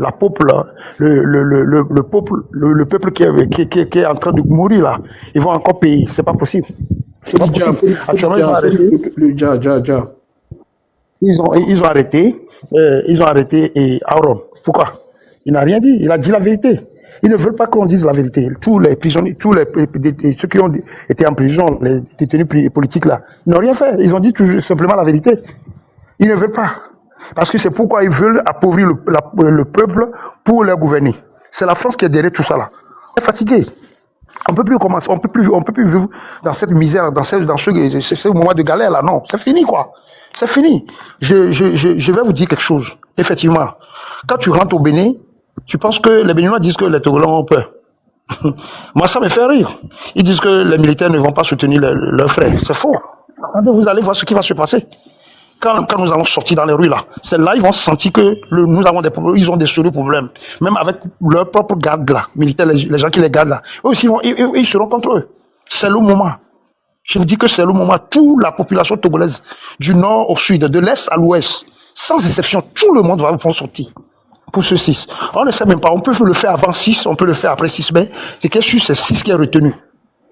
peuple qui est en train de mourir là, ils vont encore payer. C'est pas possible. C'est pas possible. Actuellement, ils ont arrêté et Aaron. Pourquoi? Il n'a rien dit. Il a dit la vérité. Ils ne veulent pas qu'on dise la vérité. Tous les prisonniers, ceux qui ont été en prison, les détenus politiques là, ils n'ont rien fait. Ils ont dit simplement la vérité. Ils ne veulent pas. Parce que c'est pourquoi ils veulent appauvrir le peuple pour les gouverner. C'est la France qui est derrière tout ça là. On est fatigué. On peut plus commencer, on peut plus vivre dans cette misère, dans ce moment de galère là. Non, c'est fini quoi. C'est fini. Je vais vous dire quelque chose. Effectivement, quand tu rentres au Bénin, tu penses que les Béninois disent que les Togolais ont peur. Moi, ça me fait rire. Ils disent que les militaires ne vont pas soutenir leurs frères. C'est faux. Vous allez voir ce qui va se passer. Quand nous allons sortir dans les rues là, c'est là ils vont sentir que nous avons des problèmes, ils ont des sérieux problèmes. Même avec leur propre garde là, militaires, les gens qui les gardent là, eux aussi ils seront contre eux. C'est le moment. Je vous dis que c'est le moment. Toute la population togolaise, du nord au sud, de l'est à l'ouest, sans exception, tout le monde va sortir. Pour ce 6. On ne sait même pas, on peut le faire avant 6, on peut le faire après 6 mai. C'est que c'est 6 qui est retenu.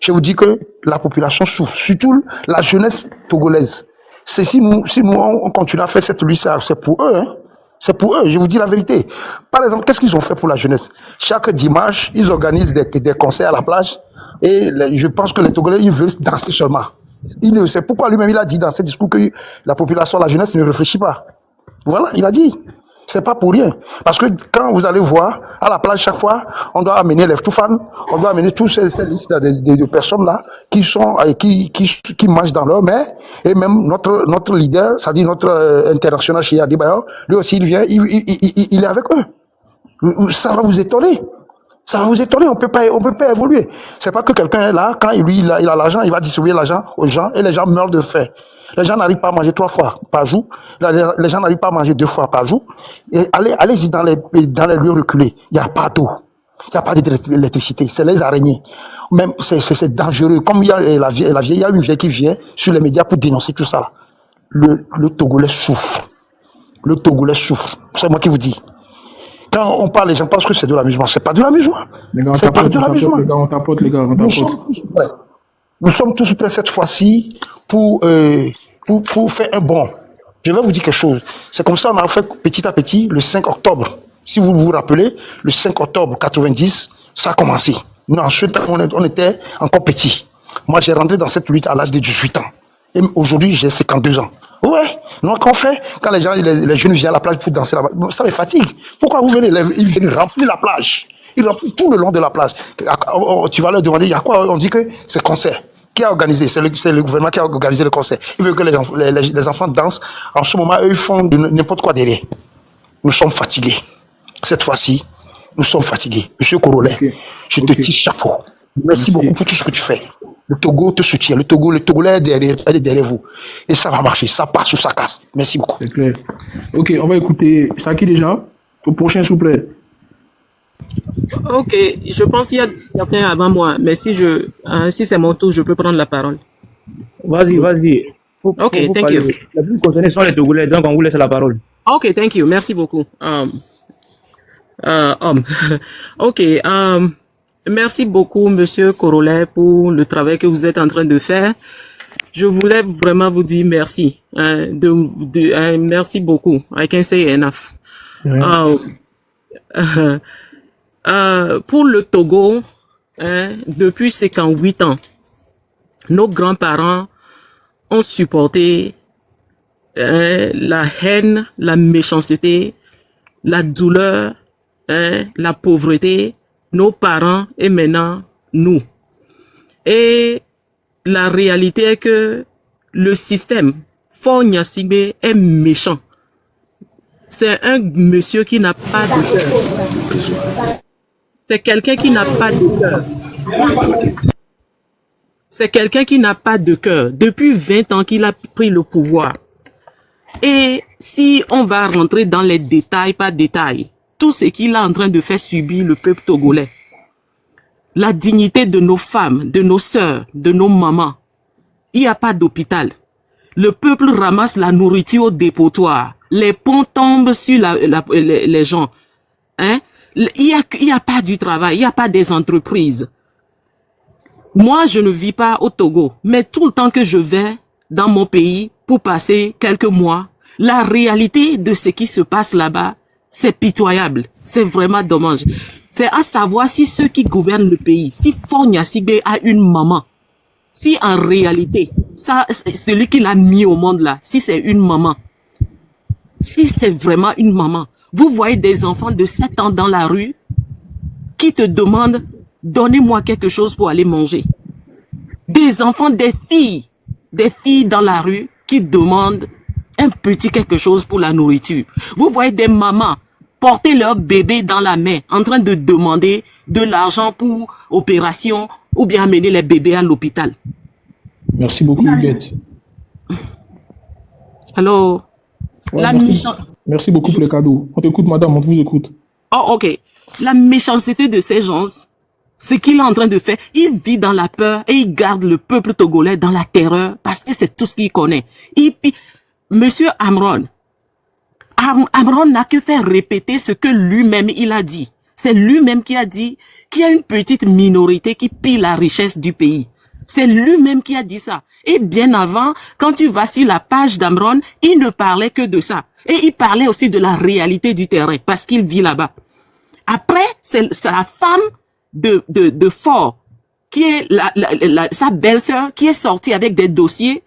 Je vous dis que la population souffre, surtout la jeunesse togolaise. Si nous on continue à faire cette lutte, c'est pour eux, hein. C'est pour eux, je vous dis la vérité. Par exemple, qu'est-ce qu'ils ont fait pour la jeunesse? Chaque dimanche, ils organisent des concerts à la plage et je pense que les Togolais, ils veulent danser seulement. C'est pourquoi lui-même, il a dit dans ses discours que la population, la jeunesse ne réfléchit pas. Voilà, il a dit. C'est pas pour rien. Parce que quand vous allez voir, à la plage, chaque fois, on doit amener les Toufan, on doit amener toutes ces listes de personnes-là qui mangent dans leur main. Et même notre leader, c'est-à-dire notre international chez Adebayor, lui aussi, il vient, il est avec eux. Ça va vous étonner. Ça va vous étonner, on peut pas évoluer. C'est pas que quelqu'un est là, quand il a l'argent, il va distribuer l'argent aux gens et les gens meurent de faim. Les gens n'arrivent pas à manger 3 fois par jour. Les gens n'arrivent pas à manger 2 fois par jour. Et allez-y dans les lieux reculés. Il n'y a pas d'eau. Il n'y a pas d'électricité. C'est les araignées. Même, c'est dangereux. Comme il y a il y a une vieille qui vient sur les médias pour dénoncer tout ça, là. Le Togolais souffre. Le Togolais souffre. C'est moi qui vous dis. Quand on parle, les gens pensent que c'est de l'amusement. C'est pas de l'amusement. C'est pas de l'amusement. On tapote. Nous sommes tous prêts cette fois-ci pour faire un bond. Je vais vous dire quelque chose. C'est comme ça qu'on a fait petit à petit le 5 octobre. Si vous vous rappelez, le 5 octobre 90, ça a commencé. Nous, en ce temps, on était encore petits. Moi, j'ai rentré dans cette lutte à l'âge de 18 ans. Et aujourd'hui, j'ai 52 ans. Ouais, nous, qu'on fait, quand les jeunes viennent à la plage pour danser là-bas, ça les fatigue. Pourquoi vous venez, ils viennent remplir la plage. Ils remplissent tout le long de la plage. Tu vas leur demander, il y a quoi? On dit que c'est concert. Qui a organisé? C'est le gouvernement qui a organisé le concert. Il veut que les enfants dansent. En ce moment, eux, ils font n'importe quoi derrière. Nous sommes fatigués. Cette fois-ci, nous sommes fatigués. Monsieur Congolais, je te tire chapeau. Merci beaucoup pour tout ce que tu fais. Le Togo te soutient. Le Togolais est derrière vous. Et ça va marcher. Ça passe ou ça casse. Merci beaucoup. C'est clair. Ok, on va écouter. C'est à qui déjà? Au prochain, s'il vous plaît. Ok, je pense qu'il y a certains avant moi, mais si c'est mon tour, je peux prendre la parole. Vas-y, vas-y. Ok, Faut thank you. parler. Les plus concernés sont les Togolais, donc on vous laisse la parole. Ok, thank you, merci beaucoup. Ok, merci beaucoup, Monsieur Corolet, pour le travail que vous êtes en train de faire. Je voulais vraiment vous dire merci. Merci beaucoup. I can't say enough. Pour le Togo, depuis 58 ans, nos grands-parents ont supporté la haine, la méchanceté, la douleur, la pauvreté, nos parents et maintenant nous. Et la réalité est que le système Faure Gnassingbé est méchant. C'est un monsieur qui n'a pas de cœur. C'est quelqu'un qui n'a pas de cœur. C'est quelqu'un qui n'a pas de cœur. Depuis 20 ans qu'il a pris le pouvoir. Et si on va rentrer dans les détails par détail, tout ce qu'il est en train de faire subir le peuple togolais, la dignité de nos femmes, de nos sœurs, de nos mamans, il n'y a pas d'hôpital. Le peuple ramasse la nourriture au dépotoir. Les ponts tombent sur les gens. Hein? Il y a pas du travail, il n'y a pas des entreprises. Moi, je ne vis pas au Togo, mais tout le temps que je vais dans mon pays pour passer quelques mois, la réalité de ce qui se passe là-bas, c'est pitoyable. C'est vraiment dommage. C'est à savoir si ceux qui gouvernent le pays, si Faure Gnassingbé a une maman, si en réalité, ça, celui qui l'a mis au monde là, si c'est une maman, si c'est vraiment une maman, vous voyez des enfants de 7 ans dans la rue qui te demandent « Donnez-moi quelque chose pour aller manger ». Des enfants, des filles dans la rue qui demandent un petit quelque chose pour la nourriture. Vous voyez des mamans porter leur bébé dans la main en train de demander de l'argent pour opération ou bien amener les bébés à l'hôpital. Merci beaucoup, Huguette. Alors, Ouais, la merci. méchanceté... Merci beaucoup pour le cadeau. On t'écoute, madame, on vous écoute. Oh, ok. La méchanceté de ces gens, ce qu'il est en train de faire, il vit dans la peur et il garde le peuple togolais dans la terreur parce que c'est tout ce qu'il connaît. Et puis, Monsieur Amron n'a que fait répéter ce que lui-même il a dit. C'est lui-même qui a dit qu'il y a une petite minorité qui pille la richesse du pays. C'est lui-même qui a dit ça. Et bien avant, quand tu vas sur la page d'Amron, il ne parlait que de ça. Et il parlait aussi de la réalité du terrain parce qu'il vit là-bas. Après, c'est sa femme de Faure, qui est sa belle-sœur, qui est sortie avec des dossiers,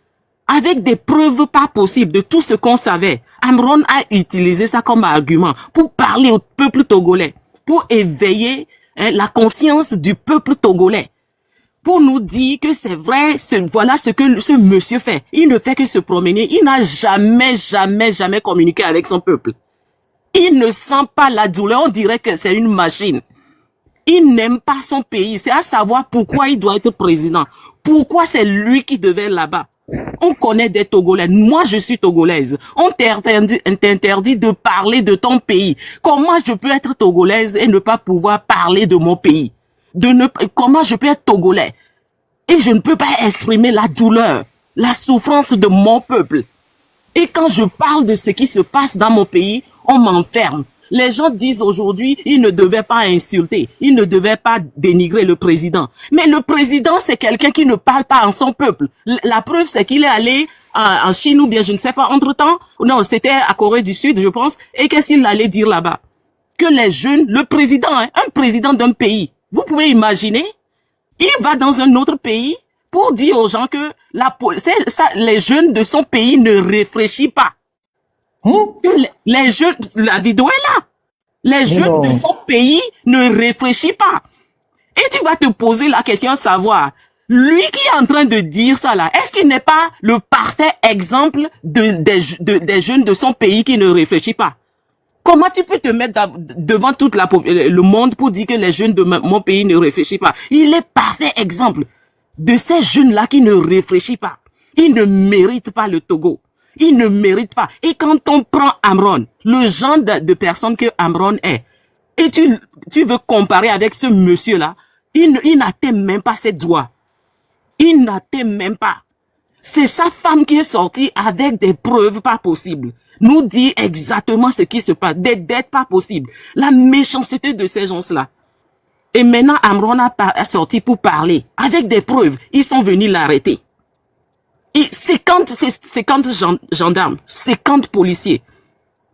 avec des preuves pas possibles de tout ce qu'on savait. Amron a utilisé ça comme argument pour parler au peuple togolais, pour éveiller la conscience du peuple togolais, pour nous dire que c'est vrai, voilà ce que ce monsieur fait. Il ne fait que se promener, il n'a jamais communiqué avec son peuple. Il ne sent pas la douleur, on dirait que c'est une machine. Il n'aime pas son pays, c'est à savoir pourquoi il doit être président. Pourquoi c'est lui qui devait être là-bas. On connaît des Togolais. Moi, je suis togolaise. On t'interdit de parler de ton pays. Comment je peux être togolaise et ne pas pouvoir parler de mon pays? Comment je peux être togolais et je ne peux pas exprimer la douleur, la souffrance de mon peuple? Et quand je parle de ce qui se passe dans mon pays, on m'enferme. Les gens disent aujourd'hui, ils ne devaient pas insulter, ils ne devaient pas dénigrer le président. Mais le président, c'est quelqu'un qui ne parle pas en son peuple. La preuve, c'est qu'il est allé en Chine ou bien je ne sais pas, entre-temps, non, c'était à Corée du Sud, je pense, et qu'est-ce qu'il allait dire là-bas? Que les jeunes, le président, un président d'un pays, vous pouvez imaginer, il va dans un autre pays pour dire aux gens que les jeunes de son pays ne réfléchissent pas. Que les jeunes, la vidéo est là. Les jeunes de son pays ne réfléchissent pas. Et tu vas te poser la question de savoir, lui qui est en train de dire ça là, est-ce qu'il n'est pas le parfait exemple des jeunes de son pays qui ne réfléchissent pas? Comment tu peux te mettre devant tout le monde pour dire que les jeunes de mon pays ne réfléchissent pas? Il est parfait exemple de ces jeunes-là qui ne réfléchissent pas. Ils ne méritent pas le Togo. Ils ne méritent pas. Et quand on prend Amron, le genre de personne que Amron est, Et tu veux comparer avec ce monsieur-là, il n'atteint même pas ses doigts. Il n'atteint même pas. C'est sa femme qui est sortie avec des preuves pas possibles. Nous dit exactement ce qui se passe. Des dettes pas possibles. La méchanceté de ces gens-là. Et maintenant, Amron a sorti pour parler. Avec des preuves. Ils sont venus l'arrêter. Et 50 gendarmes, 50 policiers.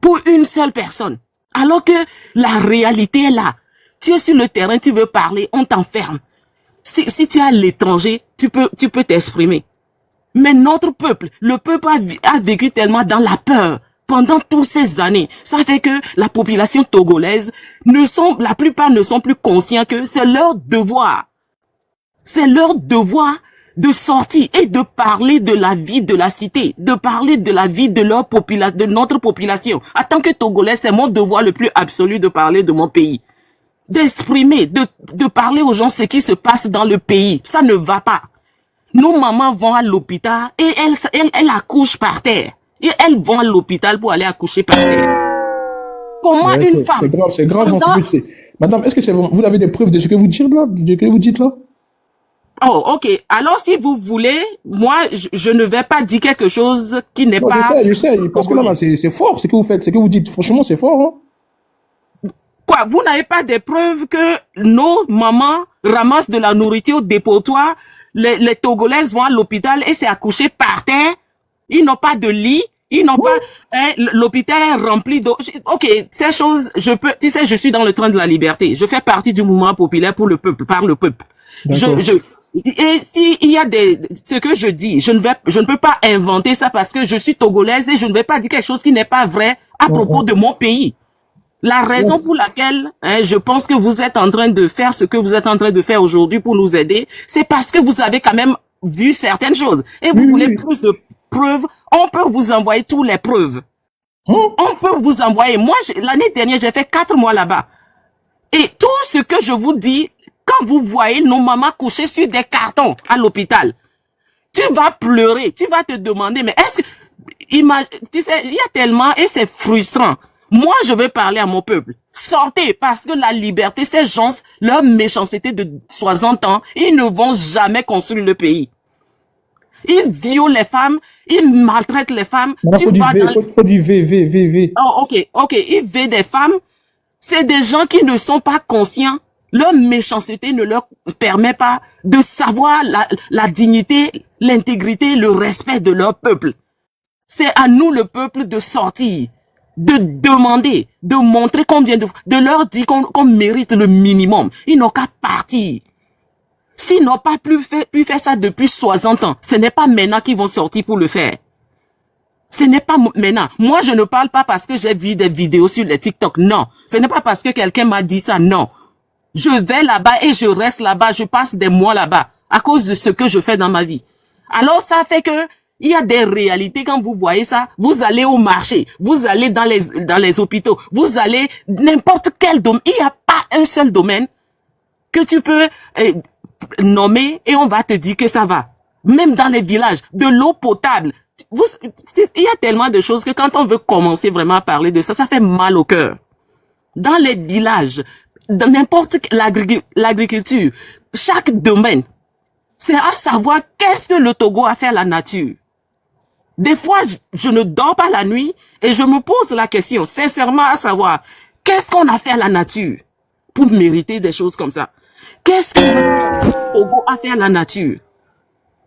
Pour une seule personne. Alors que la réalité est là. Tu es sur le terrain, tu veux parler, on t'enferme. Si tu es à l'étranger, tu peux t'exprimer. Mais notre peuple, le peuple a vécu tellement dans la peur pendant toutes ces années. Ça fait que la population togolaise la plupart ne sont plus conscients que c'est leur devoir. C'est leur devoir de sortir et de parler de la vie de la cité, de parler de la vie de leur population, de notre population. En tant que Togolais, c'est mon devoir le plus absolu de parler de mon pays. D'exprimer, de parler aux gens ce qui se passe dans le pays. Ça ne va pas. Nos mamans vont à l'hôpital et elles accouchent par terre. Et elles vont à l'hôpital pour aller accoucher par terre. Comment une femme... C'est grave. Madame, est-ce que vous avez des preuves de ce que vous dites là? Oh, ok. Alors, si vous voulez, moi, je ne vais pas dire quelque chose qui n'est pas... Je sais. Parce que là, c'est fort ce que vous faites. Ce que vous dites, franchement, c'est fort, hein? Quoi, vous n'avez pas des preuves que nos mamans ramassent de la nourriture au dépotoir, les Togolaises vont à l'hôpital et c'est accouché par terre, ils n'ont pas de lit, ils n'ont pas, l'hôpital est rempli d'eau. Ok, ces choses, tu sais, je suis dans le train de la liberté. Je fais partie du mouvement populaire pour le peuple, par le peuple. Et s'il y a ce que je dis, je ne peux pas inventer ça parce que je suis togolaise et je ne vais pas dire quelque chose qui n'est pas vrai à propos de mon pays. La raison pour laquelle je pense que vous êtes en train de faire ce que vous êtes en train de faire aujourd'hui pour nous aider, c'est parce que vous avez quand même vu certaines choses. Et vous voulez plus de preuves, on peut vous envoyer toutes les preuves. On peut vous envoyer. Moi, l'année dernière, j'ai fait 4 mois là-bas. Et tout ce que je vous dis, quand vous voyez nos mamans coucher sur des cartons à l'hôpital, tu vas pleurer, tu vas te demander, mais est-ce que, tu sais, il y a tellement, et c'est frustrant. Moi, je veux parler à mon peuple. Sortez, parce que la liberté, ces gens, leur méchanceté de 60 ans, ils ne vont jamais construire le pays. Ils violent les femmes, ils maltraitent les femmes. Faut dire V. Oh, ok. Ils violent des femmes. C'est des gens qui ne sont pas conscients. Leur méchanceté ne leur permet pas de savoir la dignité, l'intégrité, le respect de leur peuple. C'est à nous, le peuple, de sortir, de demander, de montrer de leur dire qu'on mérite le minimum. Ils n'ont qu'à partir. S'ils n'ont pas pu faire ça depuis 60 ans, ce n'est pas maintenant qu'ils vont sortir pour le faire. Ce n'est pas maintenant. Moi, je ne parle pas parce que j'ai vu des vidéos sur les TikTok. Non. Ce n'est pas parce que quelqu'un m'a dit ça. Non. Je vais là-bas et je reste là-bas. Je passe des mois là-bas à cause de ce que je fais dans ma vie. Alors, ça fait que il y a des réalités. Quand vous voyez ça, vous allez au marché, vous allez dans les hôpitaux, vous allez n'importe quel domaine. Il n'y a pas un seul domaine que tu peux nommer et on va te dire que ça va. Même dans les villages, de l'eau potable. Il y a tellement de choses que quand on veut commencer vraiment à parler de ça, ça fait mal au cœur. Dans les villages, dans n'importe l'agriculture, chaque domaine, c'est à savoir qu'est-ce que le Togo a fait à la nature. Des fois, je ne dors pas la nuit et je me pose la question, sincèrement, à savoir, qu'est-ce qu'on a fait à la nature pour mériter des choses comme ça? Qu'est-ce que le Togo a fait à la nature?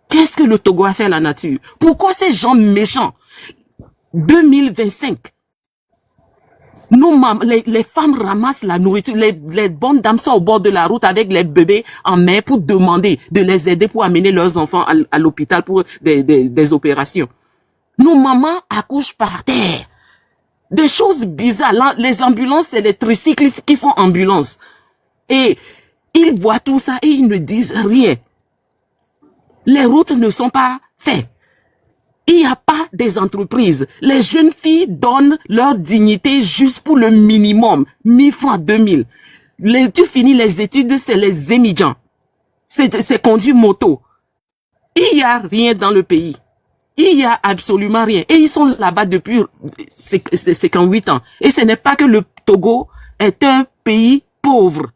Qu'est-ce que le Togo a fait à la nature? Pourquoi ces gens méchants? 2025. Les femmes ramassent la nourriture. Les bonnes dames sont au bord de la route avec les bébés en main pour demander de les aider pour amener leurs enfants à l'hôpital pour des opérations. Nos mamans accouchent par terre. Des choses bizarres. Les ambulances, c'est les tricycles qui font ambulance. Et ils voient tout ça et ils ne disent rien. Les routes ne sont pas faites. Il n'y a pas des entreprises. Les jeunes filles donnent leur dignité juste pour le minimum. 1000 francs, 2000. Tu finis les études, c'est les émigrants. C'est conduire moto. Il n'y a rien dans le pays. Il n'y a absolument rien. Et ils sont là-bas depuis 58 ans. Et ce n'est pas que le Togo est un pays pauvre.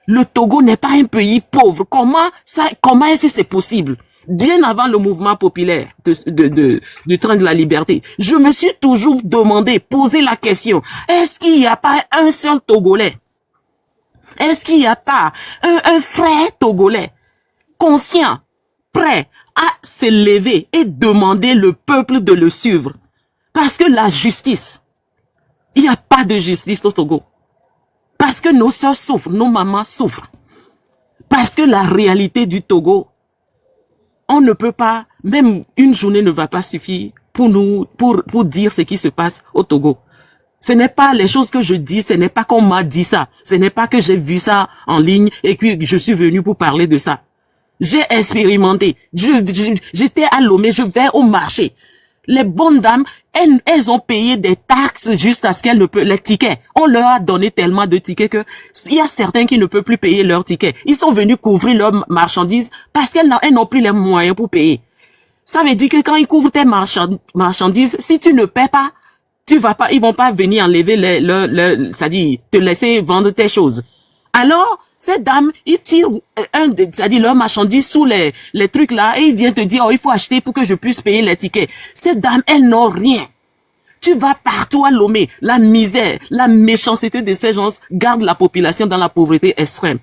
Le Togo n'est pas un pays pauvre. Comment est-ce que c'est possible? Bien avant le mouvement populaire du train de la liberté, je me suis toujours demandé, posé la question, est-ce qu'il n'y a pas un seul Togolais? Est-ce qu'il n'y a pas un frère Togolais conscient, prêt à se lever et demander le peuple de le suivre? Parce que la justice, il n'y a pas de justice au Togo. Parce que nos soeurs souffrent, nos mamans souffrent. Parce que la réalité du Togo, on ne peut pas, même une journée ne va pas suffire pour dire ce qui se passe au Togo. Ce n'est pas les choses que je dis, ce n'est pas qu'on m'a dit ça. Ce n'est pas que j'ai vu ça en ligne et que je suis venu pour parler de ça. J'ai expérimenté. J'étais à Lomé, je vais au marché. Les bonnes dames, elles ont payé des taxes jusqu'à ce qu'elles ne peuvent, les tickets. On leur a donné tellement de tickets que il y a certains qui ne peuvent plus payer leurs tickets. Ils sont venus couvrir leurs marchandises parce qu'elles n'ont plus les moyens pour payer. Ça veut dire que quand ils couvrent tes marchandises, si tu ne paies pas, ils vont pas venir enlever c'est-à-dire te laisser vendre tes choses. Alors, ces dames, ils tirent c'est-à-dire leur marchandise sous les trucs là et ils viennent te dire, oh, il faut acheter pour que je puisse payer les tickets. Ces dames, elles n'ont rien. Tu vas partout à Lomé. La misère, la méchanceté de ces gens garde la population dans la pauvreté extrême.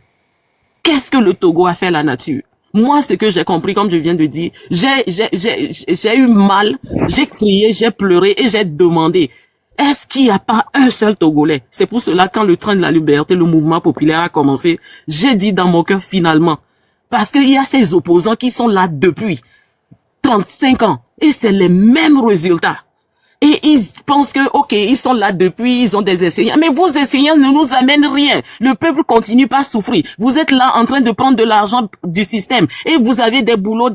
Qu'est-ce que le Togo a fait à la nature? Moi, ce que j'ai compris, comme je viens de dire, j'ai eu mal, j'ai crié, j'ai pleuré et j'ai demandé. Est-ce qu'il n'y a pas un seul Togolais? C'est pour cela, quand le train de la liberté, le mouvement populaire a commencé, j'ai dit dans mon cœur finalement. Parce qu'il y a ces opposants qui sont là depuis 35 ans. Et c'est les mêmes résultats. Et ils pensent que, ok, ils sont là depuis, ils ont des enseignants. Mais vos enseignants ne nous amènent rien. Le peuple continue pas à souffrir. Vous êtes là en train de prendre de l'argent du système. Et vous avez des boulots,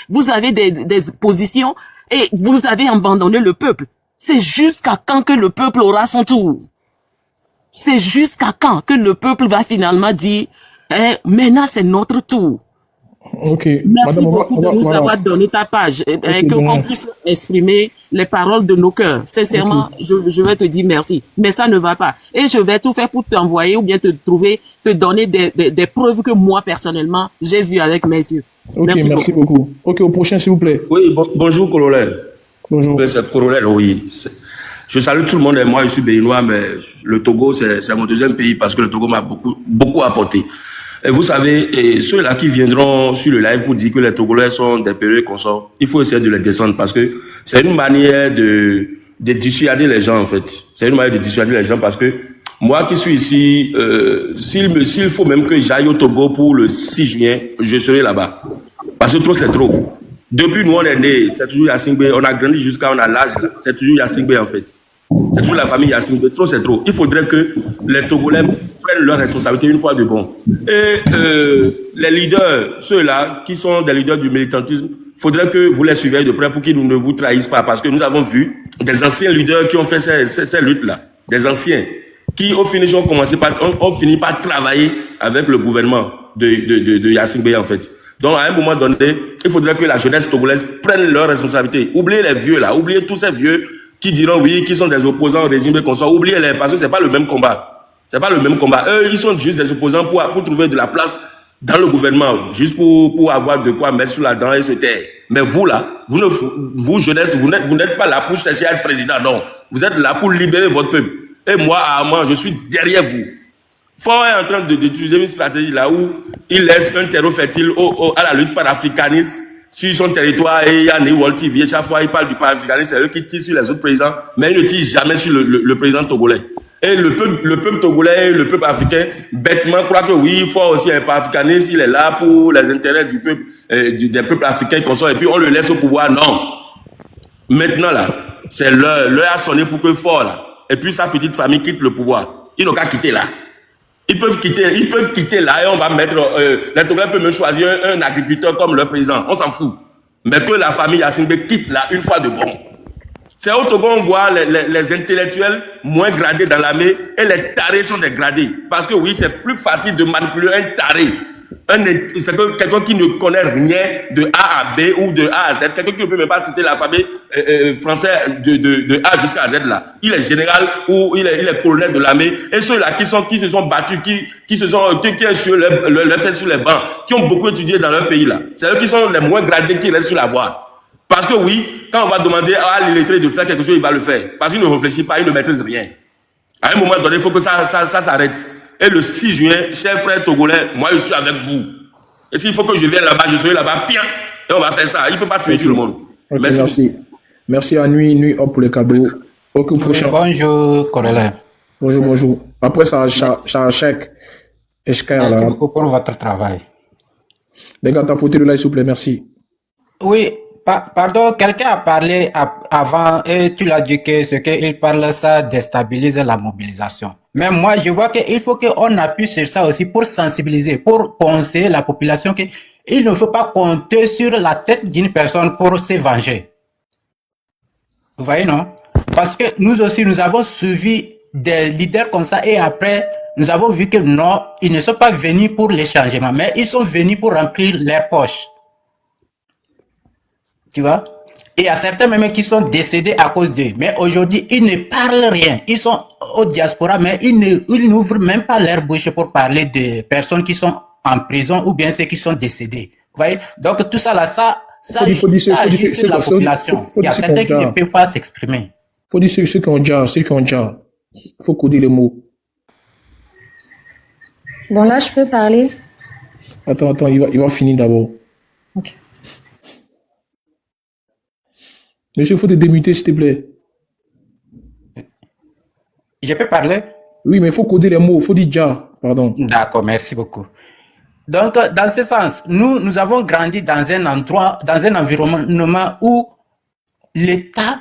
vous avez des positions. Et vous avez abandonné le peuple. C'est jusqu'à quand que le peuple aura son tour? C'est jusqu'à quand que le peuple va finalement dire, maintenant c'est notre tour. Ok. Merci beaucoup de nous avoir donné ta page, qu'on puisse exprimer les paroles de nos cœurs. Sincèrement, je vais te dire merci. Mais ça ne va pas. Et je vais tout faire pour t'envoyer ou bien te donner des preuves que moi, personnellement, j'ai vues avec mes yeux. Ok, merci beaucoup. Ok, au prochain, s'il vous plaît. Oui, bonjour, colonel. Bonjour. C'est colonel, oui. Je salue tout le monde et moi, je suis béninois, mais le Togo, c'est mon deuxième pays parce que le Togo m'a beaucoup apporté. Et vous savez, ceux-là qui viendront sur le live pour dire que les Togolais sont des péreux consorts, il faut essayer de les descendre parce que c'est une manière de dissuader les gens, en fait. C'est une manière de dissuader les gens parce que moi qui suis ici, s'il faut même que j'aille au Togo pour le 6 juin, je serai là-bas. Parce que trop, c'est trop. Depuis nous, on est né, c'est toujours Yassingbe, on a grandi jusqu'à on a l'âge, c'est toujours Yassingbe, en fait. C'est toujours la famille Yassingbe, trop, c'est trop. Il faudrait que les Togolais prennent leurs responsabilités une fois de bon. Et les leaders, ceux-là qui sont des leaders du militantisme, il faudrait que vous les suiviez de près pour qu'ils ne vous trahissent pas. Parce que nous avons vu des anciens leaders qui ont fait ces luttes-là, des anciens, qui au finish ont fini par travailler avec le gouvernement de Yassingbe, en fait. Donc, à un moment donné, il faudrait que la jeunesse togolaise prenne leurs responsabilités. Oubliez les vieux, là. Oubliez tous ces vieux qui diront oui, qui sont des opposants au régime de consort. Oubliez-les, parce que c'est pas le même combat. C'est pas le même combat. Eux, ils sont juste des opposants pour trouver de la place dans le gouvernement, juste pour avoir de quoi mettre sous la dent et se taire. Mais vous, là, vous jeunesse, vous n'êtes pas là pour chercher à être président, non. Vous êtes là pour libérer votre peuple. Et moi, je suis derrière vous. Fort est en train d'utiliser une stratégie là où il laisse un terreau fertile à la lutte panafricaniste sur son territoire et il y a Newall TV. Chaque fois, il parle du panafricanisme, c'est eux qui tirent sur les autres présidents, mais ils ne tirent jamais sur le président togolais. Et le peuple togolais, le peuple africain, bêtement croit que oui, il faut aussi un panafricaniste, il est là pour les intérêts du peuple, des peuples africains qu'on sort, et puis on le laisse au pouvoir. Non. Maintenant là, c'est l'heure a sonné pour que fort là, et puis sa petite famille quitte le pouvoir. Ils n'ont qu'à quitter là. Ils peuvent quitter là et on va mettre, les Togolais peuvent même choisir un agriculteur comme leur président. On s'en fout. Mais que la famille Yassingbe quitte là une fois de bon. C'est au Togo on voit les intellectuels moins gradés dans l'armée et les tarés sont dégradés. Parce que oui, c'est plus facile de manipuler un taré C'est quelqu'un qui ne connaît rien de A à B ou de A à Z, quelqu'un qui ne peut même pas citer l'alphabet français de A jusqu'à Z là. Il est général ou il est colonel de l'armée. Et ceux-là qui se sont battus, qui ont sur le fait sur les bancs, qui ont beaucoup étudié dans leur pays là. C'est eux qui sont les moins gradés qui restent sur la voie. Parce que oui, quand on va demander à l'illettré de faire quelque chose, il va le faire. Parce qu'il ne réfléchit pas, il ne maîtrise rien. À un moment donné, il faut que ça s'arrête. Et le 6 juin, chers frères togolais, moi je suis avec vous. Et s'il faut que je vienne là-bas, je serai là-bas, bien. Et on va faire ça. Il ne peut pas tuer tout le monde. Okay, merci. Merci à Nuit Hop pour les cadeaux. Au prochain. Bonjour, colonel. Bonjour. Après ça, chèque. Merci beaucoup pour votre travail. Les gars, tapotez le like, s'il vous plaît. Merci. Oui. Pardon, quelqu'un a parlé avant et tu l'as dit que ce qu'il parle, ça déstabilise la mobilisation. Mais moi, je vois qu'il faut qu'on appuie sur ça aussi pour sensibiliser, pour conseiller la population qu'il ne faut pas compter sur la tête d'une personne pour se venger. Vous voyez, non? Parce que nous aussi, nous avons suivi des leaders comme ça et après, nous avons vu que non, ils ne sont pas venus pour les changements, mais ils sont venus pour remplir leurs poches. Tu vois? Et il y a certains même qui sont décédés à cause d'eux. Mais aujourd'hui, ils ne parlent rien. Ils sont au diaspora, mais ils n'ouvrent même pas leur bouche pour parler des personnes qui sont en prison ou bien ceux qui sont décédés. Vous voyez? Donc tout ça là, ça agit sur la population. Il y a certains qui ne peuvent pas s'exprimer. Il faut dire ceux qui ont déjà. Il faut coder les mots. Bon, là, je peux parler. Attends, il va finir d'abord. Ok. Monsieur, il faut te démuter, s'il te plaît. Je peux parler? Oui, mais il faut coder les mots. Il faut dire déjà. Pardon. D'accord, merci beaucoup. Donc, dans ce sens, nous avons grandi dans un endroit, dans un environnement où l'État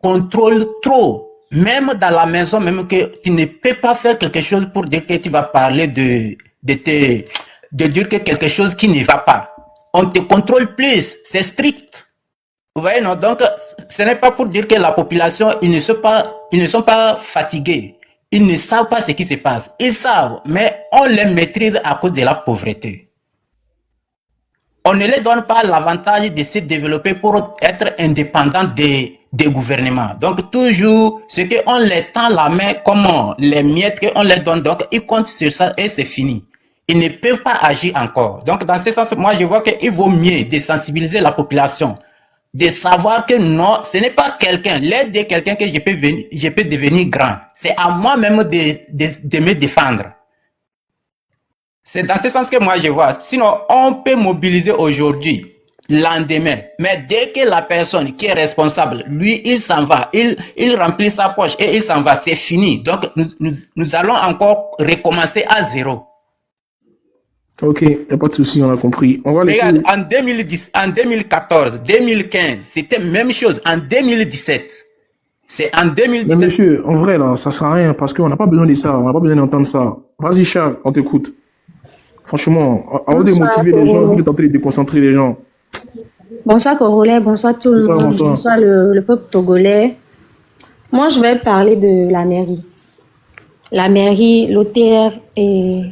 contrôle trop. Même dans la maison, même que tu ne peux pas faire quelque chose pour dire que tu vas parler de dire que quelque chose qui ne va pas. On te contrôle plus. C'est strict. Vous voyez, non? Donc, ce n'est pas pour dire que la population, ils ne sont pas fatigués. Ils ne savent pas ce qui se passe. Ils savent, mais on les maîtrise à cause de la pauvreté. On ne leur donne pas l'avantage de se développer pour être indépendants des gouvernements. Donc, toujours, ce qu'on les tend la main comme les miettes qu'on les donne, donc ils comptent sur ça et c'est fini. Ils ne peuvent pas agir encore. Donc, dans ce sens, moi, je vois qu'il vaut mieux de sensibiliser la population, de savoir que non, ce n'est pas quelqu'un, l'aide de quelqu'un que je peux devenir grand. C'est à moi-même de me défendre. C'est dans ce sens que moi je vois. Sinon, on peut mobiliser aujourd'hui, lendemain. Mais dès que la personne qui est responsable, lui, il s'en va, il remplit sa poche et il s'en va, c'est fini. Donc, nous allons encore recommencer à zéro. Ok, il n'y a pas de souci, on a compris. On va laisser... Regarde, en 2010, en 2014, 2015, c'était la même chose. En 2017, c'est en 2017. Mais monsieur, en vrai, là, ça ne sert à rien parce qu'on n'a pas besoin de ça, on n'a pas besoin d'entendre ça. Vas-y, Charles, on t'écoute. Franchement, avant de motiver les gens, vous êtes en train de déconcentrer les gens. Bonsoir, Corolais, bonsoir tout le monde, bonsoir le peuple togolais. Moi, je vais parler de la mairie. La mairie, l'OTR et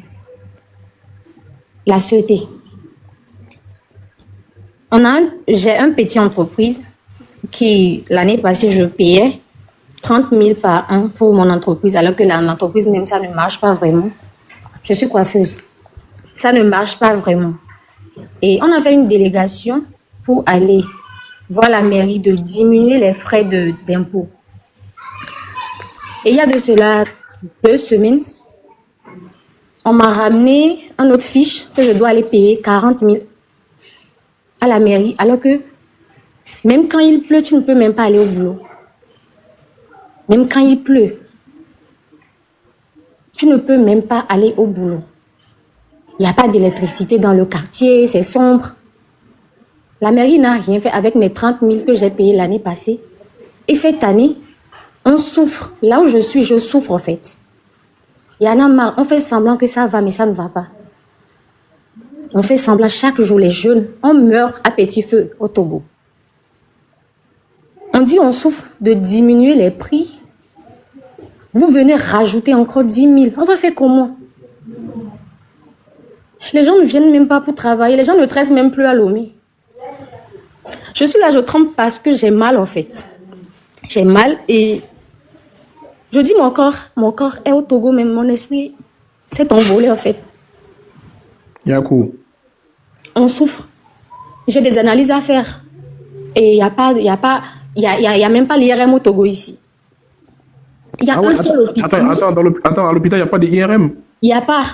la CET. J'ai une petite entreprise qui, l'année passée, je payais 30 000 par an pour mon entreprise, alors que l'entreprise, même ça ne marche pas vraiment. Je suis coiffeuse. Ça ne marche pas vraiment. Et on a fait une délégation pour aller voir la mairie de diminuer les frais d'impôt. Et il y a de cela 2 semaines, on m'a ramené un autre fiche que je dois aller payer 40 000 à la mairie, alors que même quand il pleut, tu ne peux même pas aller au boulot. Même quand il pleut, tu ne peux même pas aller au boulot. Il n'y a pas d'électricité dans le quartier, c'est sombre. La mairie n'a rien fait avec mes 30 000 que j'ai payés l'année passée. Et cette année, on souffre. Là où je suis, je souffre en fait. Il y en a marre. On fait semblant que ça va, mais ça ne va pas. On fait semblant chaque jour, les jeunes, on meurt à petit feu au Togo. On dit on souffre de diminuer les prix. Vous venez rajouter encore 10 000. On va faire comment? Les gens ne viennent même pas pour travailler. Les gens ne tressent même plus à Lomé. Je suis là, je tremble parce que j'ai mal en fait. J'ai mal et je dis mon corps est au Togo, même mon esprit s'est envolé en fait. Yakou. On souffre. J'ai des analyses à faire. Et il y a même pas l'IRM au Togo ici. Il y a un seul hôpital. Attends, à l'hôpital, il n'y a pas d'IRM. Il n'y a pas.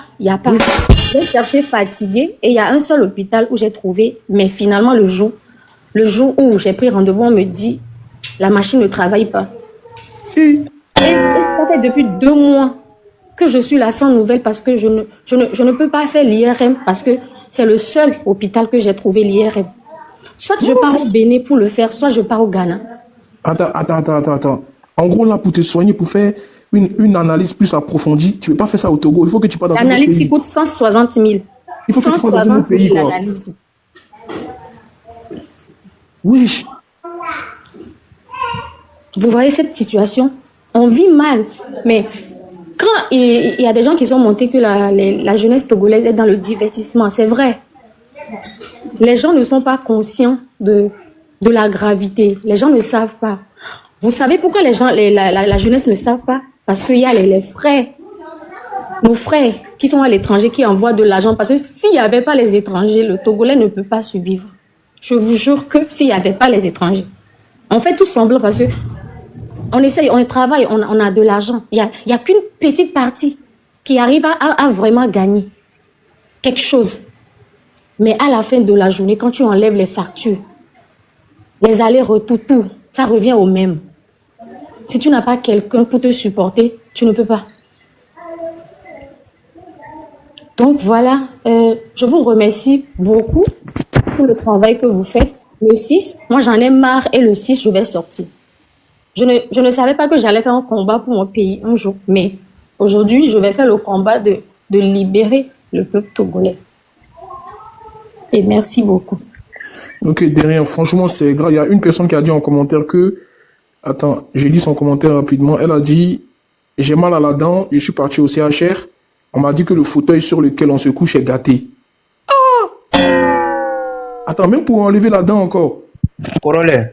J'ai cherché fatiguée et il y a un seul hôpital où j'ai trouvé, mais finalement le jour où j'ai pris rendez-vous, on me dit la machine ne travaille pas. Et ça fait depuis 2 mois que je suis là sans nouvelles parce que je ne peux pas faire l'IRM parce que c'est le seul hôpital que j'ai trouvé l'IRM. Soit je pars au Bénin pour le faire, soit je pars au Ghana. Attends. En gros, là, pour te soigner, pour faire une analyse plus approfondie, tu ne peux pas faire ça au Togo. Il faut que tu partes dans un autre pays. L'analyse qui coûte 160 000. Il faut que tu partes dans un autre pays, quoi. L'analyse. Oui. Vous voyez cette situation? On vit mal. Mais quand il y a des gens qui sont montés que la jeunesse togolaise est dans le divertissement, c'est vrai. Les gens ne sont pas conscients de la gravité. Les gens ne savent pas. Vous savez pourquoi la jeunesse ne savent pas? Parce qu'il y a les frères, nos frères qui sont à l'étranger, qui envoient de l'argent. Parce que s'il n'y avait pas les étrangers, le Togolais ne peut pas survivre. Je vous jure que s'il n'y avait pas les étrangers, on fait tout semblant parce que on essaye, on travaille, on a de l'argent. Il y a qu'une petite partie qui arrive à vraiment gagner quelque chose. Mais à la fin de la journée, quand tu enlèves les factures, les allers-retours, tout, ça revient au même. Si tu n'as pas quelqu'un pour te supporter, tu ne peux pas. Donc voilà, je vous remercie beaucoup pour le travail que vous faites. Le 6, moi j'en ai marre et le 6, je vais sortir. Je ne savais pas que j'allais faire un combat pour mon pays un jour, mais aujourd'hui, je vais faire le combat de libérer le peuple togolais. Et merci beaucoup. Ok, derrière, franchement, c'est grave. Il y a une personne qui a dit en commentaire que... Attends, j'ai lu son commentaire rapidement. Elle a dit, j'ai mal à la dent, je suis parti au CHR. On m'a dit que le fauteuil sur lequel on se couche est gâté. Ah! Attends, même pour enlever la dent encore. Corollaire.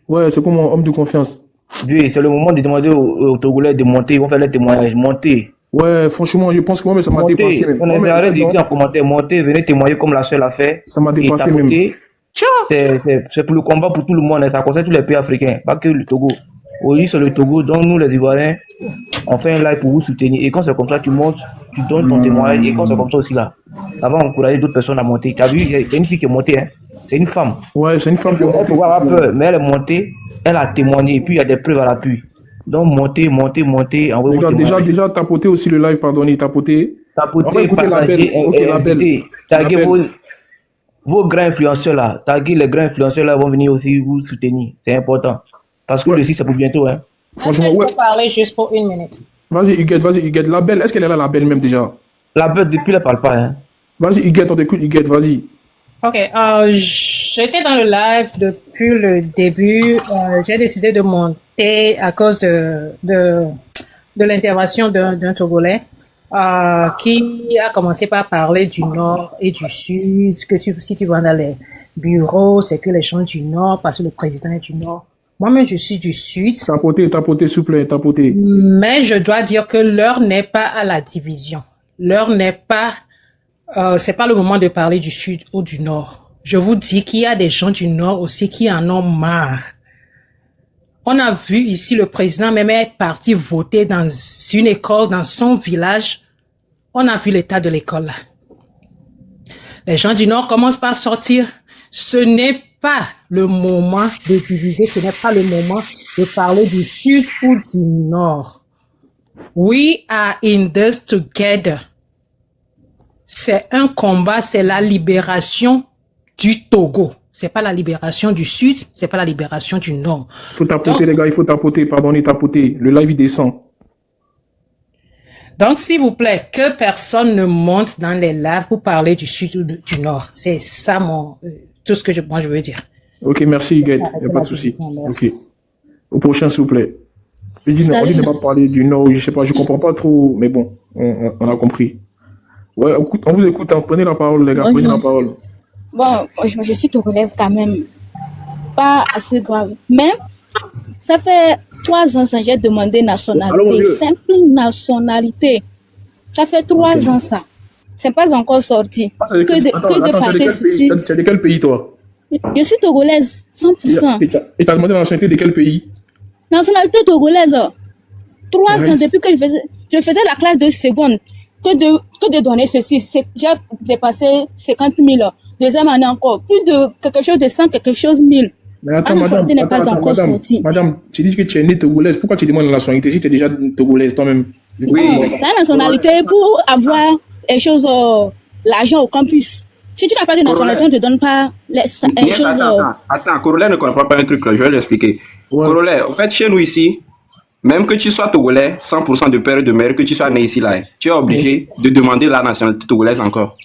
Ouais, c'est pour mon homme de confiance. Oui, c'est le moment de demander aux Togolais de monter. Ils vont faire les témoignages. Monter. Ouais, franchement, je pense que moi, ça m'a dépassé même. On arrête d'écrire en commentaire. Montez, venez témoigner comme la seule a fait. Ça m'a dépassé même. C'est pour le combat pour tout le monde. Ça concerne tous les pays africains, pas que le Togo. Aujourd'hui, c'est le Togo. Donc, nous, les Ivoiriens, on fait un live pour vous soutenir. Et quand c'est comme ça, tu montes, tu donnes ton témoignage. Et quand c'est comme ça aussi, là, ça va encourager d'autres personnes à monter. Tu as vu, il y a une fille qui est montée. Hein. C'est une femme. Ouais, c'est une femme qui est montée. Elle peut avoir peur, mais elle est montée. Elle a témoigné. Et puis, il y a des preuves à l'appui. Donc, montez. Regarde, déjà, tapoter aussi le live, pardonnez, tapoter. Tapoter, on va écouter la belle. Ok, la belle. Taguez vos grands influenceurs là. Taguez les grands influenceurs là vont venir aussi vous soutenir. C'est important. Parce que le 6, c'est pour bientôt. Hein. Franchement, ouais. Je peux parler juste pour 1 minute. Vas-y, Huguette. La belle, est-ce qu'elle est là, la belle même déjà? La belle, depuis, elle parle pas. Hein. Vas-y, Huguette, on t'écoute, Huguette, vas-y. Ok, j'étais dans le live depuis le début. J'ai décidé de monter à cause de l'intervention d'un Togolais qui a commencé par parler du Nord et du Sud, que si tu vas dans les bureaux, c'est que les gens du Nord, parce que le président est du Nord. Moi-même, je suis du Sud. Tapoter, s'il vous plaît, tapoter. Mais je dois dire que l'heure n'est pas à la division. L'heure n'est pas... c'est pas le moment de parler du Sud ou du Nord. Je vous dis qu'il y a des gens du Nord aussi qui en ont marre. On a vu ici le président même être parti voter dans une école, dans son village. On a vu l'état de l'école là. Les gens du Nord commencent par sortir. Ce n'est pas le moment de diviser, ce n'est pas le moment de parler du Sud ou du Nord. We are in this together. C'est un combat, c'est la libération du Togo. C'est pas la libération du Sud, c'est pas la libération du Nord. Il faut tapoter, les gars, il faut tapoter, pardonnez, tapoter. Le live, il descend. Donc, s'il vous plaît, que personne ne monte dans les lives pour parler du Sud ou du Nord. C'est ça tout ce que moi je veux dire. Ok, merci, Huguette. Il n'y a pas de souci. Ok. Au prochain, s'il vous plaît. On dit ne pas parler du Nord, je sais pas, je comprends pas trop, mais bon, on a compris. Ouais, écoute, on vous écoute, hein. Prenez la parole, les gars, prenez la Bonjour. parole. Bon, je suis togolaise quand même. Pas assez grave. Mais ça fait 3 ans que j'ai demandé Allô, mon nationalité. vieux. Simple nationalité. Ça fait 3 ans ça. C'est pas encore sorti. Que de Attends, tu es de passer quel pays? ceci. Tu es de quel pays, toi? Je suis togolaise, 100%. Et t'as demandé la nationalité de quel pays? Nationalité togolaise. 3 Ouais. ans depuis que je faisais la classe de seconde. Que de donner ceci. J'ai dépassé 50 000. Deuxième année encore. Plus de quelque chose de 100, quelque chose 1000. Mais attends, La madame, nationalité n'est pas encore sortie. madame, tu dis que tu es née togolaise. Pourquoi tu demandes la nationalité si tu es déjà togolaise toi-même? Non, la nationalité pour avoir les choses, l'argent au campus. Si tu n'as pas de nationalité, on ne te donne pas les Yes, choses. attends, Corollaire ne comprend pas un truc là, je vais l'expliquer. Corollaire, en fait, chez nous ici, même que tu sois togolais, 100% de père et de mère, que tu sois né ici là, tu es obligé de demander la nationalité togolaise encore.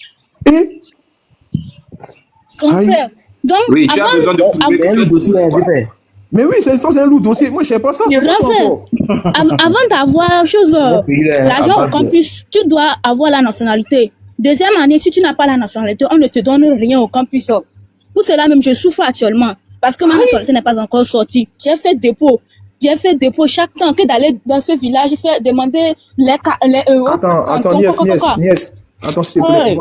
Grand frère. Donc, Oui, tu as besoin de prouver que tu es Mais oui, ça c'est un lourd dossier. Moi, je sais pas ça. Je sais pas grand ça frère, encore. avant d'avoir chose, l'argent au campus, tu dois avoir la nationalité. Deuxième année, si tu n'as pas la nationalité, on ne te donne rien au campus. Pour cela même, je souffre actuellement. Parce que ma nationalité n'est pas encore sortie. J'ai fait dépôt chaque temps que d'aller dans ce village, faire demander les euros. Attends, Niès. Attends, s'il te plaît.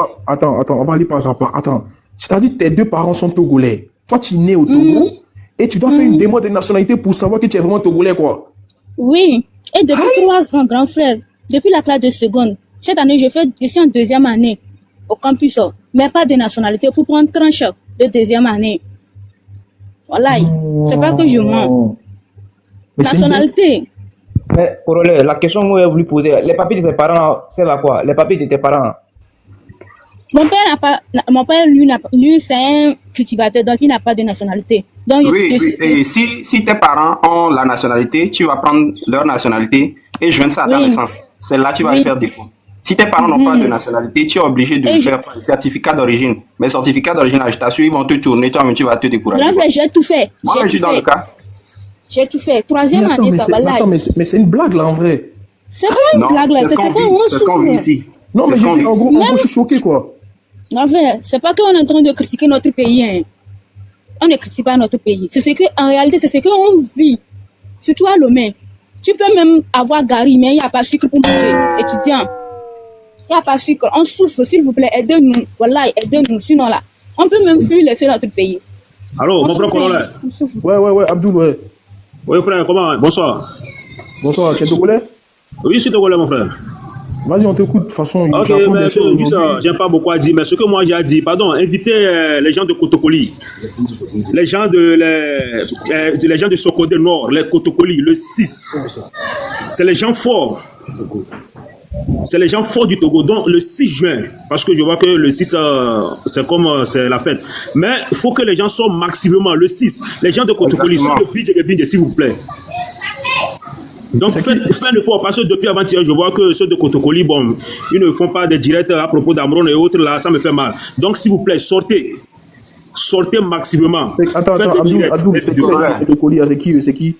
On va aller pas à pas. Attends. C'est-à-dire tes deux parents sont togolais. Toi, tu es né au Togo et tu dois faire une demande de nationalité pour savoir que tu es vraiment togolais, quoi. Oui. Et depuis 3 ans, grand frère, depuis la classe de seconde, cette année, je suis en deuxième année au campus, mais pas de nationalité pour prendre tranche de deuxième année. Voilà. C'est pas que je mens. Nationalité. Mais, Corollaire, la question que vous avez voulu poser, les papiers de tes parents, c'est là quoi? Les papiers de tes parents. Mon père, lui, c'est un cultivateur, donc il n'a pas de nationalité. Donc, Oui. Et si tes parents ont la nationalité, tu vas prendre leur nationalité et joindre ça à ta naissance. C'est là que tu vas faire dépôt. Si tes parents n'ont pas de nationalité, tu es obligé de faire un certificat d'origine. Mais certificat d'origine, je t'assure, ils vont te tourner, toi-même tu vas te décourager. Grand frère, j'ai tout fait. Moi, je suis dans le cas. J'ai tout fait. Troisième année, ça va là. Attends, mais c'est une blague là en vrai. C'est pas une blague là, c'est ce qu'on vit ici. Non, mais en gros, je suis choqué quoi. En fait, c'est pas qu'on est en train de critiquer notre pays. Hein. On ne critique pas notre pays. En réalité, c'est ce qu'on vit. Surtout à Lomé. Tu peux même avoir gari, mais il n'y a pas de sucre pour manger. Étudiant. Il n'y a pas de sucre. On souffre, s'il vous plaît, aidez-nous. Voilà, aidez-nous. Sinon là, on peut même fuir laisser notre pays. Allô, mon frère Corollaire. Ouais, Abdoul, ouais. Oui, frère, comment? Bonsoir. Bonsoir, tu es togolais? Oui, je suis togolais, mon frère. Vas-y, on t'écoute. De toute façon, ok, j'apprends mais des choses aujourd'hui. j'ai pas beaucoup à dire, mais ce que moi j'ai dit, pardon, invitez les gens de Kotokoli, les gens de Sokodé Nord, les Kotokoli, le 6. C'est les gens forts. C'est les gens forts du Togo. Donc le 6 juin, parce que je vois que le 6, c'est comme c'est la fête. Mais il faut que les gens sortent massivement le 6. Les gens de Kotokoli, ceux de Bidje, s'il vous plaît. Donc faites l'effort, parce que depuis avant-hier, je vois que ceux de Kotokoli, bon, ils ne font pas des directs à propos d'Amron et autres, là, ça me fait mal. Donc s'il vous plaît, sortez. Sortez massivement. Attends, Abdoul, c'est Kotokoli, c'est qui?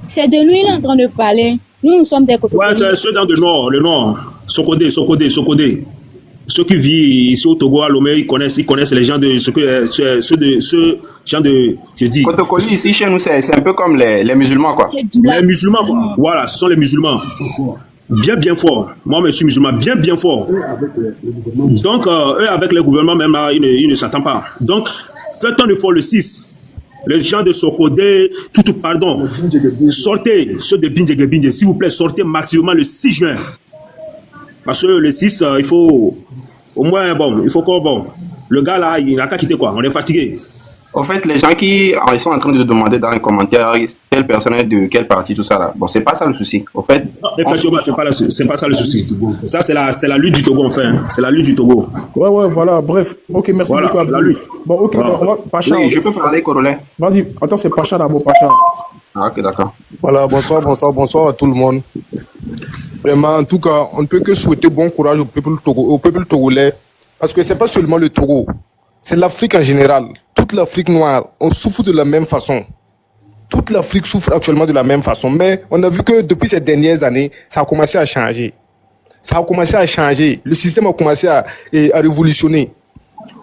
C'est de lui, il est en train de parler. Nous sommes des Kotokoli. Ouais, c'est ceux dans le nord. Sokodé. Ceux qui vivent ici au Togo, à Lomé, ils connaissent les gens de ceux gens de, je dis. Kotokoli ici chez nous, c'est un peu comme les musulmans quoi. Les musulmans quoi. Voilà, ce sont les musulmans. Bien fort. Moi, je suis musulman, bien fort. Donc, eux avec le gouvernement même là, ils ne s'attendent pas. Donc, faites un effort le 6. Les gens de Sokodé, pardon. Sortez, ceux de Bindje, s'il vous plaît, sortez maximum le 6 juin. Parce que le 6, il faut au moins, le gars là, il n'a qu'à quitter quoi, on est fatigué. En fait, les gens qui ils sont en train de demander dans les commentaires telle personne est de quel parti, tout ça là. Bon, c'est pas ça le souci. Au fait, c'est pas ça le souci. Ça, c'est la lutte du Togo, enfin. C'est la lutte du Togo. Ouais, voilà, bref. Ok, merci beaucoup, Abdoul. La lutte. Bon, ok, on va, Pacha. Oui, je peux parler, Corollaire. Vas-y, attends, c'est Pacha d'abord, Pacha. Ah, ok, d'accord. Voilà, bonsoir à tout le monde. Vraiment, en tout cas, on ne peut que souhaiter bon courage au peuple togolais, parce que c'est pas seulement le Togo, c'est l'Afrique en général. Toute l'Afrique noire, on souffre de la même façon. Toute l'Afrique souffre actuellement de la même façon, mais on a vu que depuis ces dernières années, ça a commencé à changer. Ça a commencé à changer. Le système a commencé à révolutionner.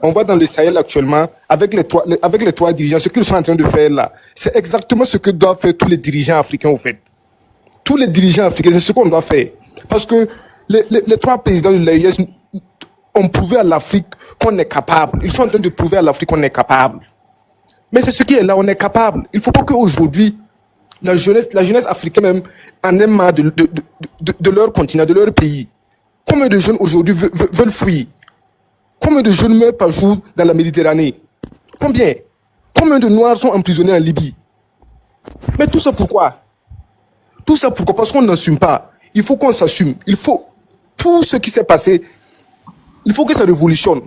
On voit dans le Sahel actuellement, avec les trois dirigeants, ce qu'ils sont en train de faire là, c'est exactement ce que doivent faire tous les dirigeants africains, au fait. Tous les dirigeants africains, c'est ce qu'on doit faire. Parce que les trois présidents de l'AES ont prouvé à l'Afrique qu'on est capable. Ils sont en train de prouver à l'Afrique qu'on est capable. Mais c'est ce qui est là, on est capable. Il ne faut pas qu'aujourd'hui, la jeunesse africaine même en ait marre de leur continent, de leur pays. Combien de jeunes aujourd'hui veulent fuir? Combien de jeunes meurent par jour dans la Méditerranée? Combien? Combien de Noirs sont emprisonnés en Libye? Mais tout ça pourquoi? Tout ça pourquoi? Parce qu'on n'assume pas. Il faut qu'on s'assume. Il faut... Tout ce qui s'est passé, il faut que ça révolutionne.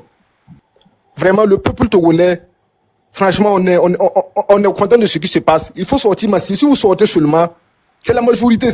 Vraiment, le peuple togolais, franchement, on est content de ce qui se passe. Il faut sortir massivement. Si vous sortez seulement, c'est la majorité.